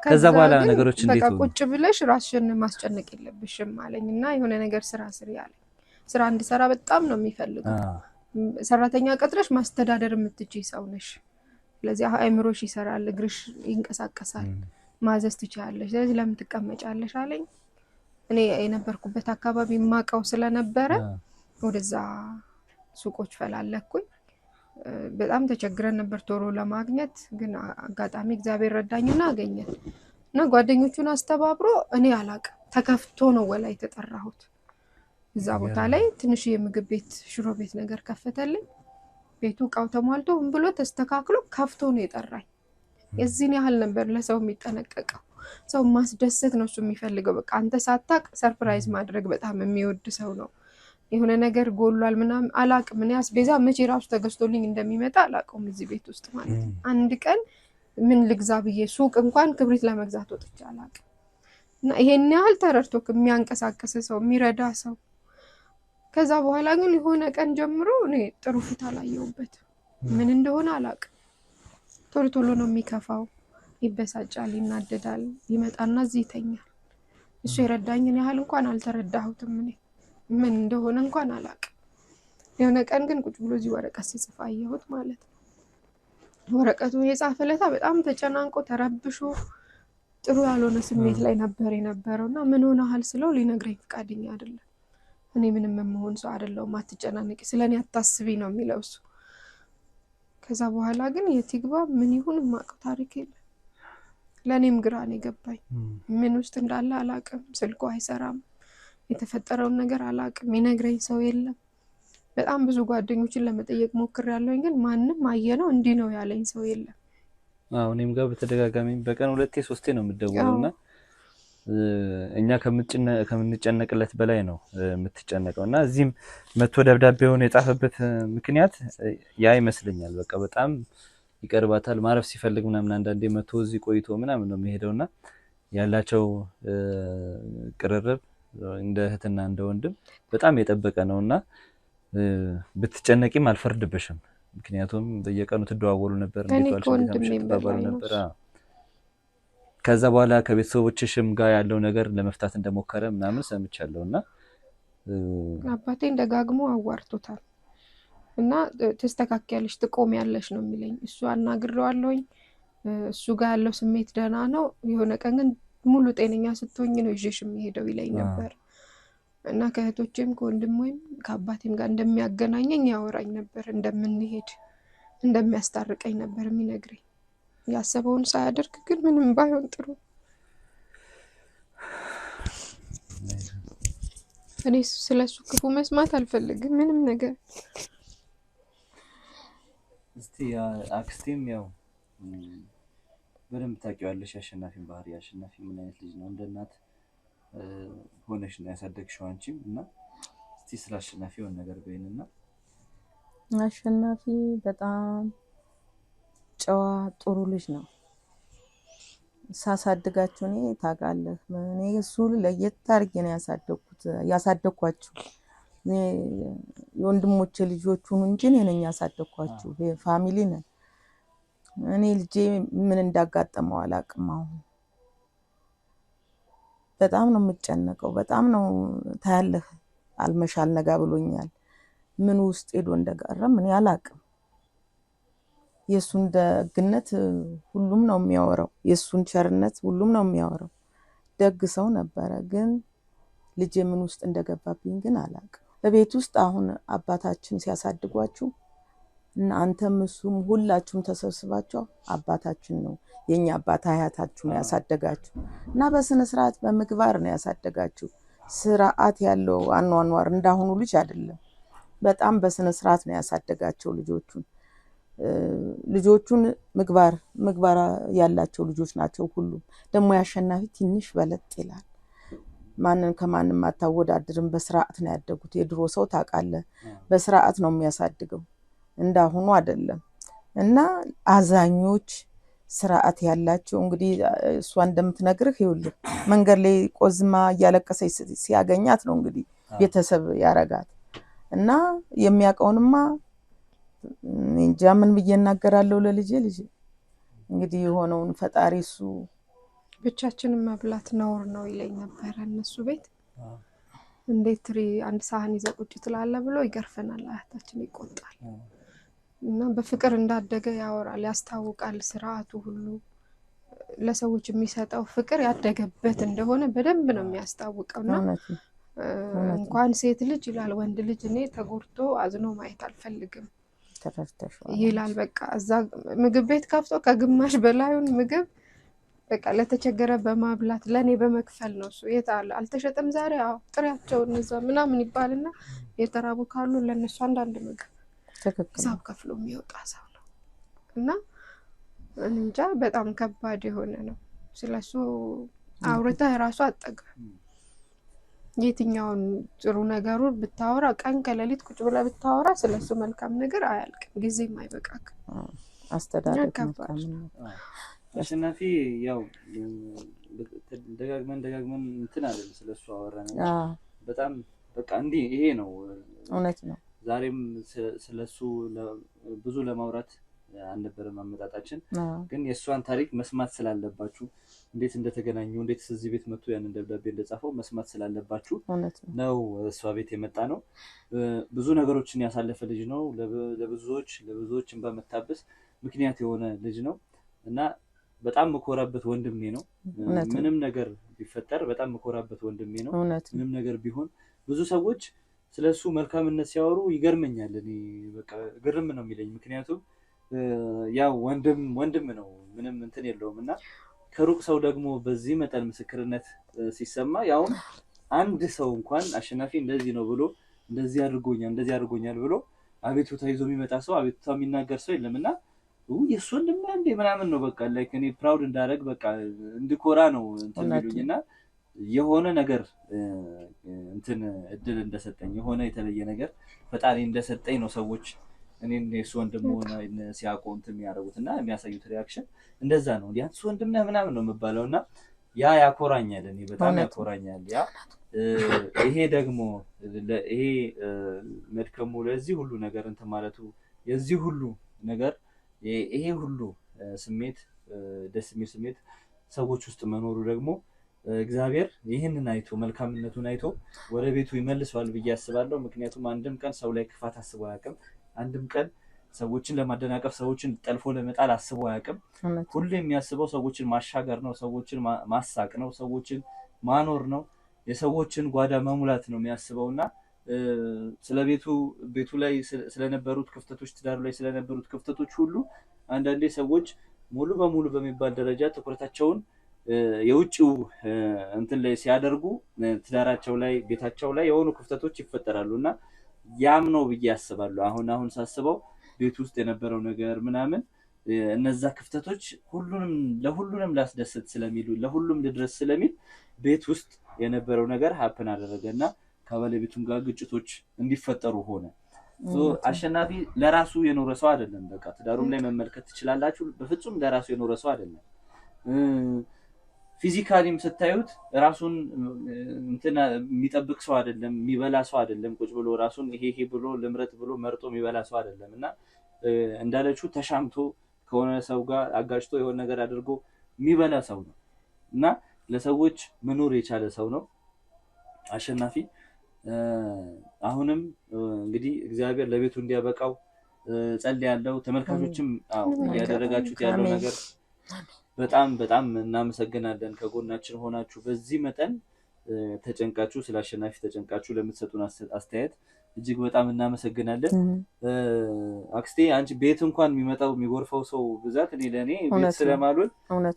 ከዛ በኋላ ነገሮች እንዴት በቃ ቁጭ ብለሽ ራስሽን ማስጨነቅ የለብሽም አለኝና የሆነ ነገር ስሪ አለኝ። ስራ እንድሰራ በጣም ነው የሚፈልገው። ሰራተኛ ቀጥረሽ ማስተዳደር የምትችይ ሰው ነሽ። ስለዚህ አእምሮሽ ይሰራል እግርሽ ይንቀሳቀሳል ማዘዝ ትችያለሽ። ስለዚህ ለምን ትቀመጫለሽ አለኝ። እኔ የነበርኩበት አካባቢ ማቀው ስለነበረ ወደዛ ሱቆች ፈላለኩኝ። በጣም ተቸግረን ነበር ቶሎ ለማግኘት ግን አጋጣሚ እግዚአብሔር ረዳኝና አገኘን። እና ጓደኞቹን አስተባብሮ እኔ አላቅም ተከፍቶ ነው ወላይ ተጠራሁት። እዛ ቦታ ላይ ትንሽ የምግብ ቤት ሽሮ ቤት ነገር ከፈተልኝ። ቤቱ ቃው ተሟልቶ ብሎ ተስተካክሎ ከፍቶ ነው የጠራኝ። የዚህን ያህል ነበር ለሰው የሚጠነቀቀው። ሰው ማስደሰት ነው እሱ የሚፈልገው። በቃ አንተ ሳታቅ ሰርፕራይዝ ማድረግ በጣም የሚወድ ሰው ነው። የሆነ ነገር ጎሏል ምናምን አላቅም። ምን ያስቤዛ መቼ ራሱ ተገዝቶልኝ እንደሚመጣ አላቀውም እዚህ ቤት ውስጥ ማለት ነው። አንድ ቀን ምን ልግዛ ብዬ ሱቅ እንኳን ክብሪት ለመግዛት ወጥቼ አላቅም። እና ይሄን ያህል ተረድቶ የሚያንቀሳቀስ ሰው የሚረዳ ሰው። ከዛ በኋላ ግን የሆነ ቀን ጀምሮ እኔ ጥሩ ፊት አላየሁበት። ምን እንደሆነ አላቅም። ቶሎ ነው የሚከፋው፣ ይበሳጫል፣ ይናደዳል፣ ይመጣና እዚህ ይተኛል። እሱ የረዳኝን ያህል እንኳን አልተረዳሁትም። እኔ ምን እንደሆነ እንኳን አላቅም። የሆነ ቀን ግን ቁጭ ብሎ እዚህ ወረቀት ሲጽፍ አየሁት ማለት ነው። ወረቀቱን የጻፈለታ በጣም ተጨናንቆ ተረብሾ ጥሩ ያልሆነ ስሜት ላይ ነበር የነበረውና ምን ሆነሃል ስለው ሊነግረኝ ፈቃደኛ አይደለም። እኔ ምንም የምሆን ሰው አይደለሁም አትጨናነቂ ስለኔ አታስቢ ነው የሚለው እሱ። ከዛ በኋላ ግን የትግባ ምን ይሁን ማቀው ታሪክ የለም። ለኔም ግራ ነው የገባኝ። ምን ውስጥ እንዳለ አላቅም። ስልኩ አይሰራም። የተፈጠረውን ነገር አላቅም። ይነግረኝ ሰው የለም። በጣም ብዙ ጓደኞችን ለመጠየቅ ሞክሬያለሁኝ ግን ማንም አየነው እንዲህ ነው ያለኝ ሰው የለም። እኔም ጋር በተደጋጋሚ በቀን 2 3 ነው የምደውለውና እኛ ከምንጨነቅለት በላይ ነው የምትጨነቀውና እዚህም መጥቶ ደብዳቤውን የጻፈበት ምክንያት ያ ይመስለኛል። በቃ በጣም ይቀርባታል ማረፍ ሲፈልግ ምናምን አንዳንዴ መጥቶ እዚህ ቆይቶ ምናምን ነው የሚሄደውና ያላቸው ቅርርብ እንደ እህትና እንደ ወንድም በጣም የጠበቀ ነውና ብትጨነቂም አልፈርድብሽም። ምክንያቱም በየቀኑ ትደዋወሉ ነበር እንደባባሉ ነበር። ከዛ በኋላ ከቤተሰቦችሽም ጋር ያለው ነገር ለመፍታት እንደሞከረ ምናምን ሰምቻለሁና አባቴን ደጋግሞ አዋርቶታል እና ተስተካክያለሽ ትቆሚያለሽ ነው የሚለኝ። እሱ አናግረዋለሁኝ እሱ ጋር ያለው ስሜት ደህና ነው። የሆነ ቀን ግን ሙሉ ጤነኛ ስትሆኝ ነው ይዤሽ የሚሄደው ይለኝ ነበር እና ከእህቶቼም ከወንድሞቼም ከአባቴም ጋር እንደሚያገናኘኝ ያወራኝ ነበር። እንደምንሄድ እንደሚያስታርቀኝ ነበር የሚነግረኝ። ያሰበውን ሳያደርግ ግን ምንም ባይሆን ጥሩ። እኔ ስለሱ ክፉ መስማት አልፈልግም ምንም ነገር። እስቲ አክስቴም ያው በደንብ ታውቂዋለሽ አሸናፊን ባህሪ። አሸናፊ ምን አይነት ልጅ ነው? እንደ እናት ሆነሽ ነው ያሳደግሽው አንቺም እና እስቲ ስለ አሸናፊ የሆነ ነገር በይንና። አሸናፊ በጣም ጨዋ ጥሩ ልጅ ነው። ሳሳድጋችሁ እኔ ታውቃለህ እኔ እሱ ለየት አድርጌ ነው ያሳደግኳችሁ። እኔ የወንድሞቼ ልጆቹን እንጂ እኔ ነኝ ያሳደግኳችሁ። ፋሚሊ ነን። እኔ ልጄ ምን እንዳጋጠመው አላውቅም። አሁን በጣም ነው የምጨነቀው። በጣም ነው ታያለህ አልመሻል ነጋ ብሎኛል። ምን ውስጥ ሄዶ እንደቀረ ምን አላውቅም። የሱን ደግነት ሁሉም ነው የሚያወራው። የሱን ቸርነት ሁሉም ነው የሚያወራው። ደግ ሰው ነበረ ግን ልጄ ምን ውስጥ እንደገባብኝ ግን አላውቅም። በቤት ውስጥ አሁን አባታችን ሲያሳድጓችሁ እና አንተም እሱም ሁላችሁም ተሰብስባችሁ አባታችን ነው የኛ አባት አያታችሁ ነው ያሳደጋችሁ እና በስነ ስርዓት በምግባር ነው ያሳደጋችሁ። ስርዓት ያለው አኗኗር እንዳሁኑ ልጅ አይደለም። በጣም በስነ ስርዓት ነው ያሳደጋቸው ልጆቹን ምግባር ያላቸው ልጆች ናቸው ሁሉም። ደግሞ ያሸናፊ ትንሽ በለጥ ይላል። ማንን ከማንም አታወዳድርም። በስርዓት ነው ያደጉት። የድሮ ሰው ታውቃለህ በስርዓት ነው የሚያሳድገው እንዳሁኑ አይደለም። እና አዛኞች ስርዓት ያላቸው እንግዲህ እሷ እንደምትነግርህ ይኸውልህ መንገድ ላይ ቆዝማ እያለቀሰች ሲያገኛት ነው እንግዲህ ቤተሰብ ያረጋት እና የሚያውቀውንማ እንጃ ምን ብዬ እናገራለሁ ለልጄ። ልጅ እንግዲህ የሆነውን ፈጣሪ እሱ ብቻችንን መብላት ነውር ነው ይለኝ ነበር እነሱ ቤት። እንዴት አንድ ሳህን ይዘህ ቁጭ ትላለህ ብሎ ይገርፈናል። አያታችን ይቆጣል እና በፍቅር እንዳደገ ያወራል ያስታውቃል። ስርዓቱ ሁሉ ለሰዎች የሚሰጠው ፍቅር ያደገበት እንደሆነ በደንብ ነው የሚያስታውቀውና እንኳን ሴት ልጅ ይላል ወንድ ልጅ እኔ ተጎድቶ አዝኖ ማየት አልፈልግም ይላል። በቃ እዛ ምግብ ቤት ከፍቶ ከግማሽ በላዩን ምግብ በቃ ለተቸገረ በማብላት ለኔ በመክፈል ነው እሱ። የታለ አልተሸጠም ዛሬ አዎ ጥሪያቸው እነዛ ምናምን ይባልና የተራቡ ካሉ ለነሱ አንዳንድ ምግብ ሂሳብ ከፍሎ የሚወጣ ሰው ነው እና እንጃ በጣም ከባድ የሆነ ነው። ስለሱ አውርታ ራሱ አጠገብ የትኛውን ጥሩ ነገሩን ብታወራ ቀን ከሌሊት ቁጭ ብላ ብታወራ ስለሱ መልካም ነገር አያልቅም። ጊዜም አይበቃክ። አስተዳደግ አሸናፊ ያው ደጋግመን እንትን አይደል ስለሱ አወራን። በጣም በቃ እንዲህ ይሄ ነው እውነት ነው። ዛሬም ስለሱ ብዙ ለማውራት አልነበረም አመጣጣችን። ግን የሷን ታሪክ መስማት ስላለባችሁ እንዴት እንደተገናኙ እንዴት እዚህ ቤት መጥቶ ያንን ደብዳቤ እንደጻፈው መስማት ስላለባችሁ ነው እሷ ቤት የመጣ ነው። ብዙ ነገሮችን ያሳለፈ ልጅ ነው። ለብዙዎች እንባ መታበስ ምክንያት የሆነ ልጅ ነው እና በጣም መኮራበት ወንድሜ ነው። ምንም ነገር ቢፈጠር በጣም መኮራበት ወንድሜ ነው። ምንም ነገር ቢሆን ብዙ ሰዎች ስለሱ መልካምነት ሲያወሩ ይገርመኛል። እኔ በቃ ግርም ነው የሚለኝ ምክንያቱም ያው ወንድም ነው ምንም እንትን የለውምና ከሩቅ ሰው ደግሞ በዚህ መጠን ምስክርነት ሲሰማ ያው አንድ ሰው እንኳን አሸናፊ እንደዚህ ነው ብሎ እንደዚህ አድርጎኛል ብሎ አቤቱታ ይዞ የሚመጣ ሰው አቤቱታ የሚናገር ሰው የለምና የሱ ወንድም እንደ ምናምን ነው በቃ ላይክ እኔ ፕራውድ እንዳደረግ በቃ እንድኮራ ነው እንትን የሚሉኝና የሆነ ነገር እንትን እድል እንደሰጠኝ የሆነ የተለየ ነገር ፈጣሪ እንደሰጠኝ ነው ሰዎች እኔን የሱ ወንድም ሆነ ሲያውቁ እንትን የሚያደርጉትና የሚያሳዩት ሪአክሽን እንደዛ ነው። ያንሱ ወንድም ምናምን ነው የምባለውና ያ ያኮራኛል። እኔ በጣም ያኮራኛል። ያ ይሄ ደግሞ ይሄ መድከሙ ለዚህ ሁሉ ነገር እንትን ማለቱ የዚህ ሁሉ ነገር ይሄ ሁሉ ስሜት ደስ የሚል ስሜት ሰዎች ውስጥ መኖሩ ደግሞ እግዚአብሔር ይህንን አይቶ መልካምነቱን አይቶ ወደ ቤቱ ይመልሰዋል ብዬ አስባለሁ። ምክንያቱም አንድም ቀን ሰው ላይ ክፋት አስቦ አያውቅም። አንድም ቀን ሰዎችን ለማደናቀፍ ሰዎችን ጠልፎ ለመጣል አስቦ አያውቅም። ሁሉ የሚያስበው ሰዎችን ማሻገር ነው፣ ሰዎችን ማሳቅ ነው፣ ሰዎችን ማኖር ነው፣ የሰዎችን ጓዳ መሙላት ነው የሚያስበውና ስለ ቤቱ ላይ ስለነበሩት ክፍተቶች ትዳሩ ላይ ስለነበሩት ክፍተቶች ሁሉ አንዳንዴ ሰዎች ሙሉ በሙሉ በሚባል ደረጃ ትኩረታቸውን የውጭው እንትን ላይ ሲያደርጉ ትዳራቸው ላይ ቤታቸው ላይ የሆኑ ክፍተቶች ይፈጠራሉና ያም ነው ብዬ አስባለሁ። አሁን ሳስበው ቤት ውስጥ የነበረው ነገር ምናምን እነዛ ክፍተቶች ለሁሉንም ላስደስት ስለሚሉ ለሁሉም ልድረስ ስለሚል ቤት ውስጥ የነበረው ነገር ሀፕን አደረገና ከባለቤቱም ጋር ግጭቶች እንዲፈጠሩ ሆነ። አሸናፊ ለራሱ የኖረ ሰው አይደለም። በቃ ትዳሩም ላይ መመልከት ትችላላችሁ። በፍጹም ለራሱ የኖረ ሰው አይደለም። ፊዚካሊም ስታዩት ራሱን እንትና የሚጠብቅ ሰው አይደለም፣ የሚበላ ሰው አይደለም። ቁጭ ብሎ ራሱን ይሄ ብሎ ልምረት ብሎ መርጦ የሚበላ ሰው አይደለም እና እንዳለችው ተሻምቶ ከሆነ ሰው ጋር አጋጭቶ የሆነ ነገር አድርጎ የሚበላ ሰው ነው እና ለሰዎች መኖር የቻለ ሰው ነው አሸናፊ። አሁንም እንግዲህ እግዚአብሔር ለቤቱ እንዲያበቃው ጸልያለሁ። ተመልካቾችም ያደረጋችሁት ያለው ነገር በጣም እናመሰግናለን። ከጎናችን ሆናችሁ በዚህ መጠን ተጨንቃችሁ ስለ አሸናፊ ተጨንቃችሁ ለምትሰጡን አስተያየት እጅግ በጣም እናመሰግናለን። አክስቴ አንቺ ቤት እንኳን የሚመጣው የሚጎርፈው ሰው ብዛት እኔ ለኔ ቤት ስለማልወል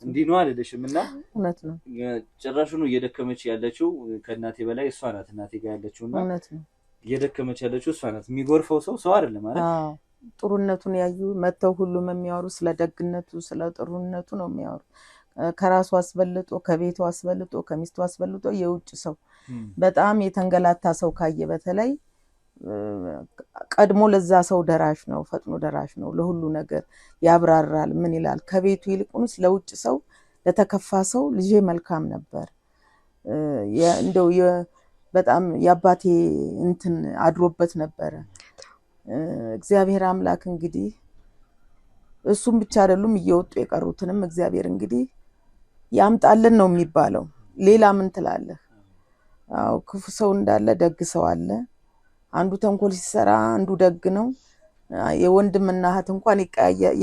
እንዲህ ነው አይደለሽም እና እውነት ነው ጭራሹኑ እየደከመች ያለችው ከእናቴ በላይ እሷ ናት እናቴ ጋር ያለችውና እውነት ነው እየደከመች ያለችው እሷ ናት። የሚጎርፈው ሰው አይደለም ማለት ጥሩነቱን ያዩ መተው ሁሉም የሚያወሩ ስለ ደግነቱ ስለ ጥሩነቱ ነው የሚያወሩ። ከራሱ አስበልጦ ከቤቱ አስበልጦ ከሚስቱ አስበልጦ የውጭ ሰው በጣም የተንገላታ ሰው ካየ በተለይ ቀድሞ ለዛ ሰው ደራሽ ነው፣ ፈጥኖ ደራሽ ነው፣ ለሁሉ ነገር ያብራራል። ምን ይላል? ከቤቱ ይልቁንስ ለውጭ ሰው ለተከፋ ሰው ልጄ መልካም ነበር። እንደው በጣም ያባቴ እንትን አድሮበት ነበረ። እግዚአብሔር አምላክ እንግዲህ እሱም ብቻ አይደሉም እየወጡ የቀሩትንም እግዚአብሔር እንግዲህ ያምጣልን ነው የሚባለው። ሌላ ምን ትላለህ? አው ክፉ ሰው እንዳለ ደግ ሰው አለ። አንዱ ተንኮል ሲሰራ አንዱ ደግ ነው። የወንድምና እህት እንኳን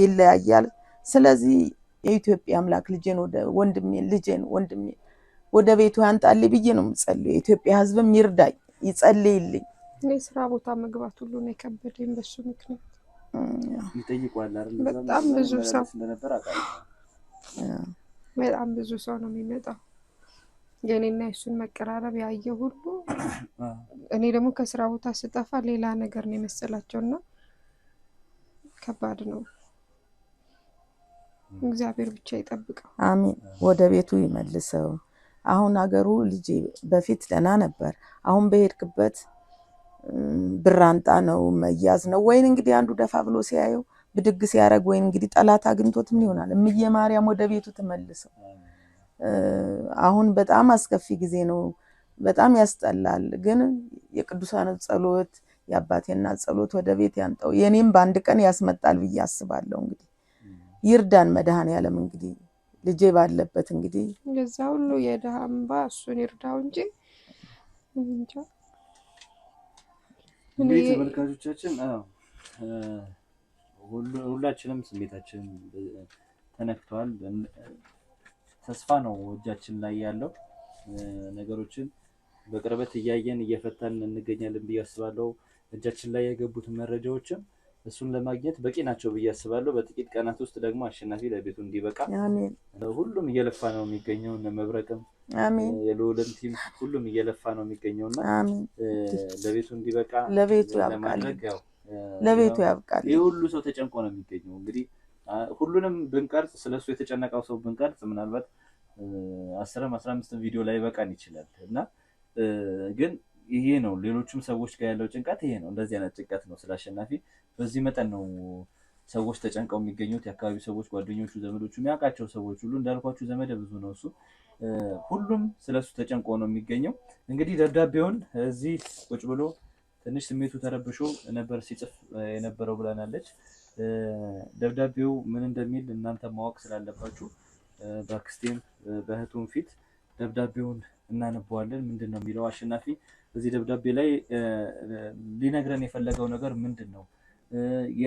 ይለያያል። ስለዚህ የኢትዮጵያ አምላክ ልጄን ወንድሜ ወደ ቤቱ ያንጣልኝ ብዬ ነው የምጸልየው። የኢትዮጵያ ሕዝብም ይርዳኝ ይጸልይልኝ። ስራ ቦታ መግባት ሁሉ ነው የከበደኝ በሱ ምክንያት። ይጠይቋል አይደል? በጣም ብዙ ሰው እንደነበር አውቃለሁ። በጣም ብዙ ሰው ነው የሚመጣው የኔና እሱን መቀራረብ ያየ ሁሉ። እኔ ደግሞ ከስራ ቦታ ስጠፋ ሌላ ነገር ነው የመሰላቸውና ከባድ ነው። እግዚአብሔር ብቻ ይጠብቀው። አሜን። ወደ ቤቱ ይመልሰው። አሁን አገሩ ልጄ በፊት ደህና ነበር። አሁን በሄድክበት ብራንጣ ነው መያዝ ነው ወይ እንግዲህ አንዱ ደፋ ብሎ ሲያየው ብድግ ሲያረግ ወይ እንግዲህ ጠላት አግኝቶት ምን ይሆናል? እምዬ ማርያም ወደ ቤቱ ተመልሰው። አሁን በጣም አስከፊ ጊዜ ነው። በጣም ያስጠላል። ግን የቅዱሳን ጸሎት የአባቴና ጸሎት ወደ ቤት ያንጣው። የኔም በአንድ ቀን ያስመጣል ብዬ አስባለሁ። እንግዲህ ይርዳን መድኃኔዓለም። እንግዲህ ልጄ ባለበት እንግዲህ ለዛ ሁሉ የደሃምባ እሱን ይርዳው እንጂ እንጃ። እንግዲህ ተመልካቾቻችን ሁላችንም ስሜታችን ተነክቷል። ተስፋ ነው እጃችን ላይ ያለው። ነገሮችን በቅርበት እያየን እየፈታን እንገኛለን ብዬ አስባለሁ። እጃችን ላይ የገቡት መረጃዎችም እሱን ለማግኘት በቂ ናቸው ብዬ አስባለሁ። በጥቂት ቀናት ውስጥ ደግሞ አሸናፊ ለቤቱ እንዲበቃ አሜን። ሁሉም እየለፋ ነው የሚገኘው። እነ መብረቅም አሜን። የልዑልም ቲም ሁሉም እየለፋ ነው የሚገኘውና አሜን። ለቤቱ እንዲበቃ ለቤቱ ለማድረግ ያው ለቤቱ ያብቃል። ይህ ሁሉ ሰው ተጨንቆ ነው የሚገኘው። እንግዲህ ሁሉንም ብንቀርጽ ስለሱ የተጨነቀው ሰው ብንቀርጽ ምናልባት 10-15 ቪዲዮ ላይ በቃን ይችላል እና ግን ይሄ ነው ሌሎችም ሰዎች ጋር ያለው ጭንቀት ይሄ ነው። እንደዚህ አይነት ጭንቀት ነው ስለ አሸናፊ በዚህ መጠን ነው ሰዎች ተጨንቀው የሚገኙት። የአካባቢ ሰዎች፣ ጓደኞቹ፣ ዘመዶቹ፣ የሚያውቃቸው ሰዎች ሁሉ እንዳልኳችሁ ዘመደ ብዙ ነው እሱ። ሁሉም ስለሱ ተጨንቆ ነው የሚገኘው። እንግዲህ ደብዳቤውን እዚህ ቁጭ ብሎ ትንሽ ስሜቱ ተረብሾ ነበር ሲጽፍ የነበረው ብላናለች። ደብዳቤው ምን እንደሚል እናንተ ማወቅ ስላለባችሁ በአክስቴም በእህቱም ፊት ደብዳቤውን እናነበዋለን። ምንድን ነው የሚለው አሸናፊ በዚህ ደብዳቤ ላይ ሊነግረን የፈለገው ነገር ምንድን ነው?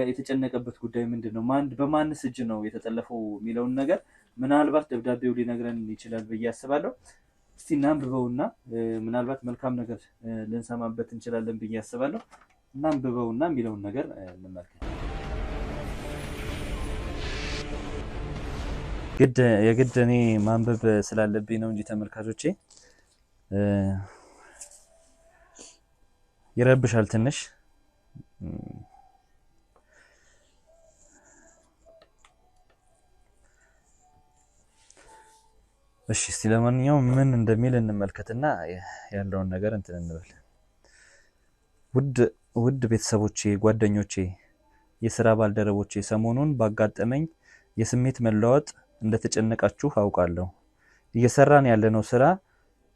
የተጨነቀበት ጉዳይ ምንድን ነው? በማንስ እጅ ነው የተጠለፈው የሚለውን ነገር ምናልባት ደብዳቤው ሊነግረን ይችላል ብዬ አስባለሁ። እስቲ እናንብበውና ምናልባት መልካም ነገር ልንሰማበት እንችላለን ብዬ አስባለሁ። እናንብበውና የሚለውን ነገር እንመልከት። የግድ እኔ ማንበብ ስላለብኝ ነው እንጂ ተመልካቾቼ ይረብሻል ትንሽ። እሺ እስቲ ለማንኛውም ምን እንደሚል እንመልከትና ያለውን ነገር እንትን እንበል። ውድ ቤተሰቦቼ፣ ጓደኞቼ፣ የሥራ ባልደረቦቼ ሰሞኑን ባጋጠመኝ የስሜት መለዋወጥ እንደተጨነቃችሁ አውቃለሁ። እየሰራን ያለነው ስራ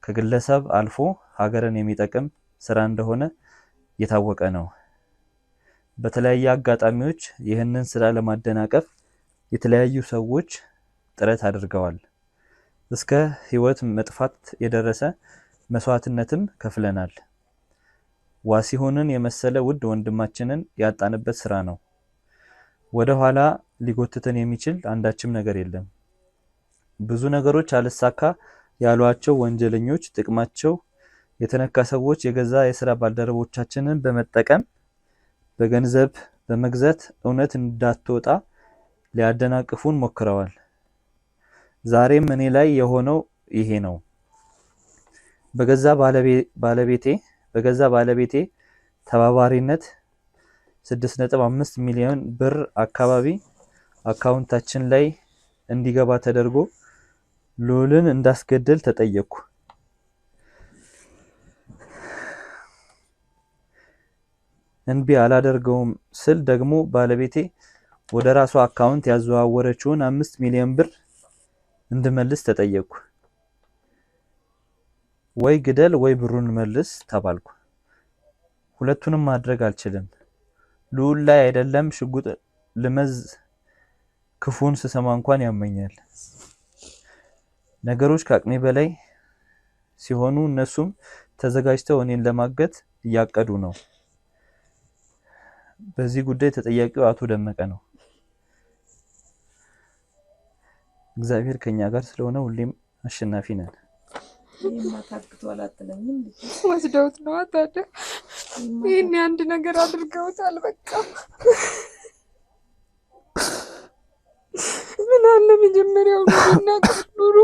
ከግለሰብ አልፎ ሀገርን የሚጠቅም ስራ እንደሆነ የታወቀ ነው። በተለያየ አጋጣሚዎች ይህንን ስራ ለማደናቀፍ የተለያዩ ሰዎች ጥረት አድርገዋል። እስከ ህይወት መጥፋት የደረሰ መስዋዕትነትም ከፍለናል። ዋሲሁንን የመሰለ ውድ ወንድማችንን ያጣንበት ስራ ነው። ወደ ኋላ ሊጎትተን የሚችል አንዳችም ነገር የለም። ብዙ ነገሮች አልሳካ ያሏቸው ወንጀለኞች፣ ጥቅማቸው የተነካ ሰዎች የገዛ የሥራ ባልደረቦቻችንን በመጠቀም በገንዘብ በመግዛት እውነት እንዳትወጣ ሊያደናቅፉን ሞክረዋል። ዛሬም እኔ ላይ የሆነው ይሄ ነው። በገዛ ባለቤቴ ተባባሪነት 6.5 ሚሊዮን ብር አካባቢ አካውንታችን ላይ እንዲገባ ተደርጎ ልዑልን እንዳስገድል ተጠየቅኩ። እንቢ አላደርገውም ስል ደግሞ ባለቤቴ ወደ ራሷ አካውንት ያዘዋወረችውን 5 ሚሊዮን ብር እንድመልስ ተጠየቅኩ። ወይ ግደል ወይ ብሩን መልስ ተባልኩ። ሁለቱንም ማድረግ አልችልም። ልዑል ላይ አይደለም ሽጉጥ ልመዝ ክፉን ስሰማ እንኳን ያመኛል። ነገሮች ከአቅሜ በላይ ሲሆኑ እነሱም ተዘጋጅተው እኔን ለማገት እያቀዱ ነው። በዚህ ጉዳይ ተጠያቂው አቶ ደመቀ ነው። እግዚአብሔር ከኛ ጋር ስለሆነ ሁሌም አሸናፊ ነን። ወስደውት ነው ታዲያ። ይህን አንድ ነገር አድርገውታል። በቃ ምን አለ መጀመሪያው ቢናገር ኑሮ።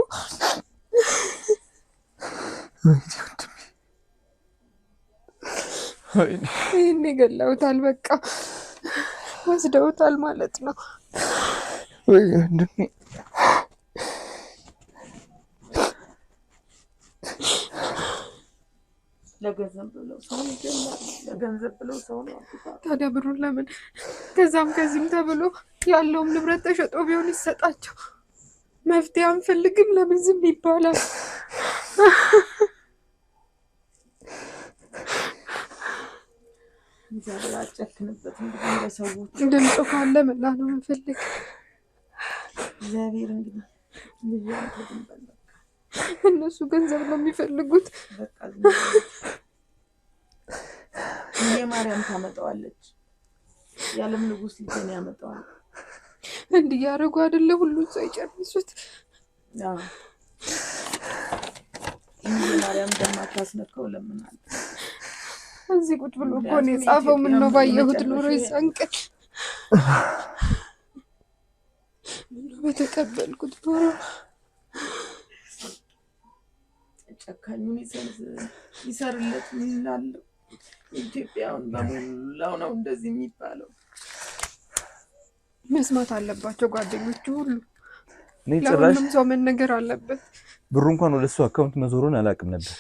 ይህን ገለውታል። በቃ ወስደውታል ማለት ነው። ለገንዘብ ብለው ሰው ነው። ታዲያ ብሩን ለምን ከዛም ከዚህም ተብሎ ያለውም ንብረት ተሸጦ ቢሆን ይሰጣቸው። መፍትሄ አንፈልግም ለምን ዝም ይባላል? እግዚአብሔር አጨክንበት። እንደ ሰዎች ድምፁ ካለ መላ ነው የምንፈልግ። እግዚአብሔር እንግዲህ እነሱ ገንዘብ ነው የሚፈልጉት። በቃ የማርያም ታመጣዋለች። የዓለም ንጉስ ልጅን ያመጣዋል። እንዲያረጉ አይደለ ሁሉን ሰው ይጨርሱት። ማርያም እንደማታስነካው ለምናል። እዚህ ቁጭ ብሎ እኮ ነው የጻፈው። ምን ነው ባየሁት ኖሮ ይሳንቀል በተቀበልኩት ኖሮ ጨካኙን ይሰርለት ምን ይላል? ኢትዮጵያውን በሙላው ነው እንደዚህ የሚባለው። መስማት አለባቸው ጓደኞቹ ሁሉ። ጭራሽ ለሁሉም ሰው መነገር አለበት። ብሩ እንኳን ወደሱ አካውንት መዞሩን አላውቅም ነበር።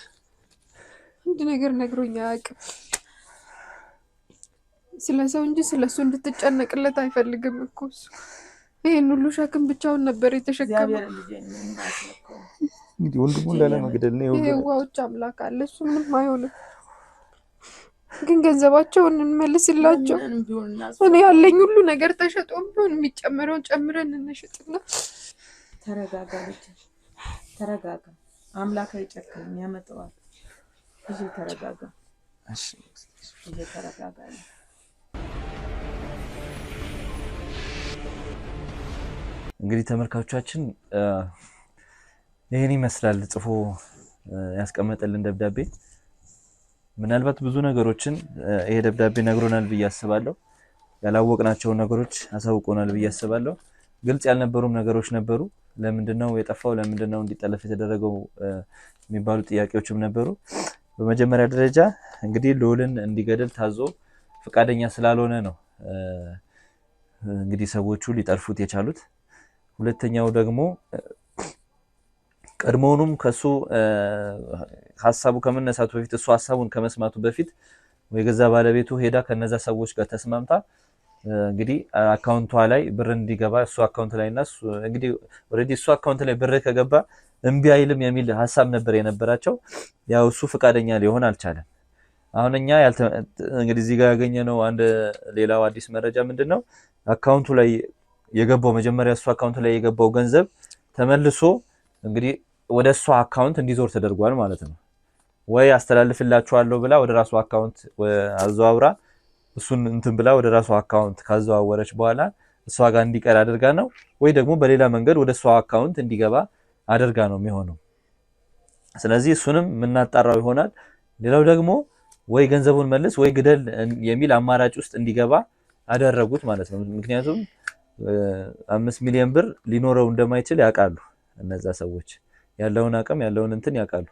አንድ ነገር ነግሮኝ አያውቅም። ስለሰው እንጂ ስለሱ እንድትጨነቅለት አይፈልግም እኮ እሱ። ይሄን ሁሉ ሸክም ብቻውን ነበር የተሸከመው። እንግዲህ ወንድሙን ላለመግደል ነው። የዋዎች አምላክ አለ፣ እሱ ምንም አይሆንም። ግን ገንዘባቸውን እንመልስላቸው። እኔ ያለኝ ሁሉ ነገር ተሸጦም ቢሆን የሚጨመረውን ጨምረን እንሽጥና። ተረጋጋ ልጅ ተረጋጋ። አምላክ አይጨክንም፣ ያመጣዋል። እሺ ተረጋጋ። እሺ ተረጋጋ። እንግዲህ ተመልካቾቻችን ይሄን ይመስላል ጽፎ ያስቀመጠልን ደብዳቤ። ምናልባት ብዙ ነገሮችን ይሄ ደብዳቤ ነግሮናል ብዬ አስባለሁ። ያላወቅናቸው ነገሮች አሳውቆናል ብዬ አስባለሁ። ግልጽ ያልነበሩም ነገሮች ነበሩ። ለምንድነው የጠፋው? ለምንድነው እንዲጠለፍ የተደረገው የሚባሉ ጥያቄዎችም ነበሩ። በመጀመሪያ ደረጃ እንግዲህ ልዑልን እንዲገድል ታዞ ፈቃደኛ ስላልሆነ ነው እንግዲህ ሰዎቹ ሊጠልፉት የቻሉት። ሁለተኛው ደግሞ ቀድሞውንም ከሱ ሐሳቡ ከመነሳቱ በፊት እሱ ሐሳቡን ከመስማቱ በፊት ወይገዛ ባለቤቱ ሄዳ ከነዛ ሰዎች ጋር ተስማምታ እንግዲህ አካውንቷ ላይ ብር እንዲገባ እሱ አካውንት ላይና እሱ እንግዲህ ኦሬዲ እሱ አካውንት ላይ ብር ከገባ እምቢ አይልም የሚል ሐሳብ ነበር የነበራቸው። ያው እሱ ፈቃደኛ ሊሆን አልቻለም። አሁን እኛ እንግዲህ እዚህ ጋር ያገኘነው አንድ ሌላው አዲስ መረጃ ምንድነው? አካውንቱ ላይ የገባው መጀመሪያ እሱ አካውንት ላይ የገባው ገንዘብ ተመልሶ እንግዲህ ወደ እሱ አካውንት እንዲዞር ተደርጓል ማለት ነው። ወይ አስተላልፍላችኋለሁ ብላ ወደ ራሱ አካውንት አዘዋውራ እሱን እንትን ብላ ወደ ራሱ አካውንት ካዘዋወረች በኋላ እሷ ጋር እንዲቀር አድርጋ ነው፣ ወይ ደግሞ በሌላ መንገድ ወደ እሱ አካውንት እንዲገባ አድርጋ ነው የሚሆነው። ስለዚህ እሱንም የምናጣራው ይሆናል። ሌላው ደግሞ ወይ ገንዘቡን መልስ ወይ ግደል የሚል አማራጭ ውስጥ እንዲገባ አደረጉት ማለት ነው። ምክንያቱም 5 ሚሊዮን ብር ሊኖረው እንደማይችል ያውቃሉ እነዛ ሰዎች። ያለውን አቅም ያለውን እንትን ያውቃሉ።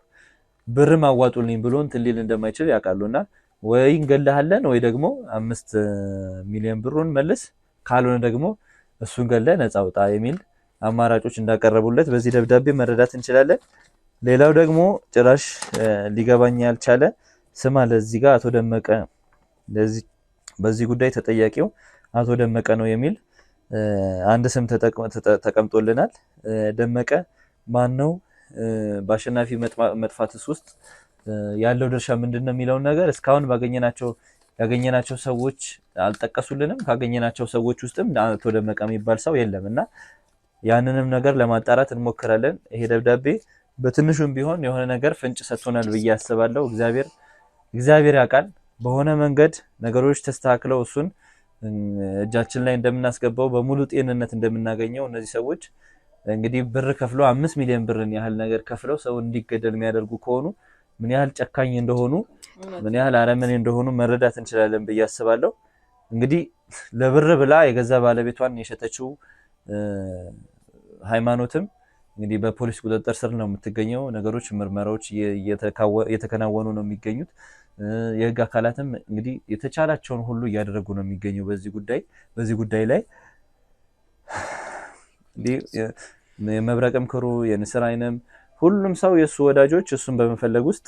ብርም አዋጡልኝ ብሎ እንትን ሊል እንደማይችል ያውቃሉና ወይ እንገለሃለን ወይ ደግሞ 5 ሚሊዮን ብሩን መልስ፣ ካልሆነ ደግሞ እሱን ገለ ነፃ አውጣ የሚል አማራጮች እንዳቀረቡለት በዚህ ደብዳቤ መረዳት እንችላለን። ሌላው ደግሞ ጭራሽ ሊገባኝ ያልቻለ ስም አለ እዚህ ጋር አቶ ደመቀ በዚህ ጉዳይ ተጠያቂው አቶ ደመቀ ነው የሚል አንድ ስም ተቀምጦልናል። ደመቀ ማን ነው? በአሸናፊ መጥፋትስ ውስጥ ያለው ድርሻ ምንድነው የሚለውን ነገር እስካሁን ያገኘናቸው ሰዎች አልጠቀሱልንም። ካገኘናቸው ሰዎች ውስጥም አቶ ደመቀ የሚባል ሰው የለምና ያንንም ነገር ለማጣራት እንሞክራለን። ይሄ ደብዳቤ በትንሹም ቢሆን የሆነ ነገር ፍንጭ ሰጥቶናል ብዬ አስባለሁ። እግዚአብሔር ያውቃል። በሆነ መንገድ ነገሮች ተስተካክለው እሱን እጃችን ላይ እንደምናስገባው በሙሉ ጤንነት እንደምናገኘው እነዚህ ሰዎች እንግዲህ ብር ከፍለው 5 ሚሊዮን ብርን ያህል ነገር ከፍለው ሰው እንዲገደል የሚያደርጉ ከሆኑ ምን ያህል ጨካኝ እንደሆኑ ምን ያህል አረመኔ እንደሆኑ መረዳት እንችላለን ብዬ አስባለሁ። እንግዲህ ለብር ብላ የገዛ ባለቤቷን የሸጠችው ሃይማኖትም እንግዲህ በፖሊስ ቁጥጥር ስር ነው የምትገኘው። ነገሮች ምርመራዎች እየተከናወኑ ነው የሚገኙት። የህግ አካላትም እንግዲህ የተቻላቸውን ሁሉ እያደረጉ ነው የሚገኘው በዚህ ጉዳይ ላይ የመብረቅም ክሩ የንስር አይንም ሁሉም ሰው የሱ ወዳጆች እሱን በመፈለግ ውስጥ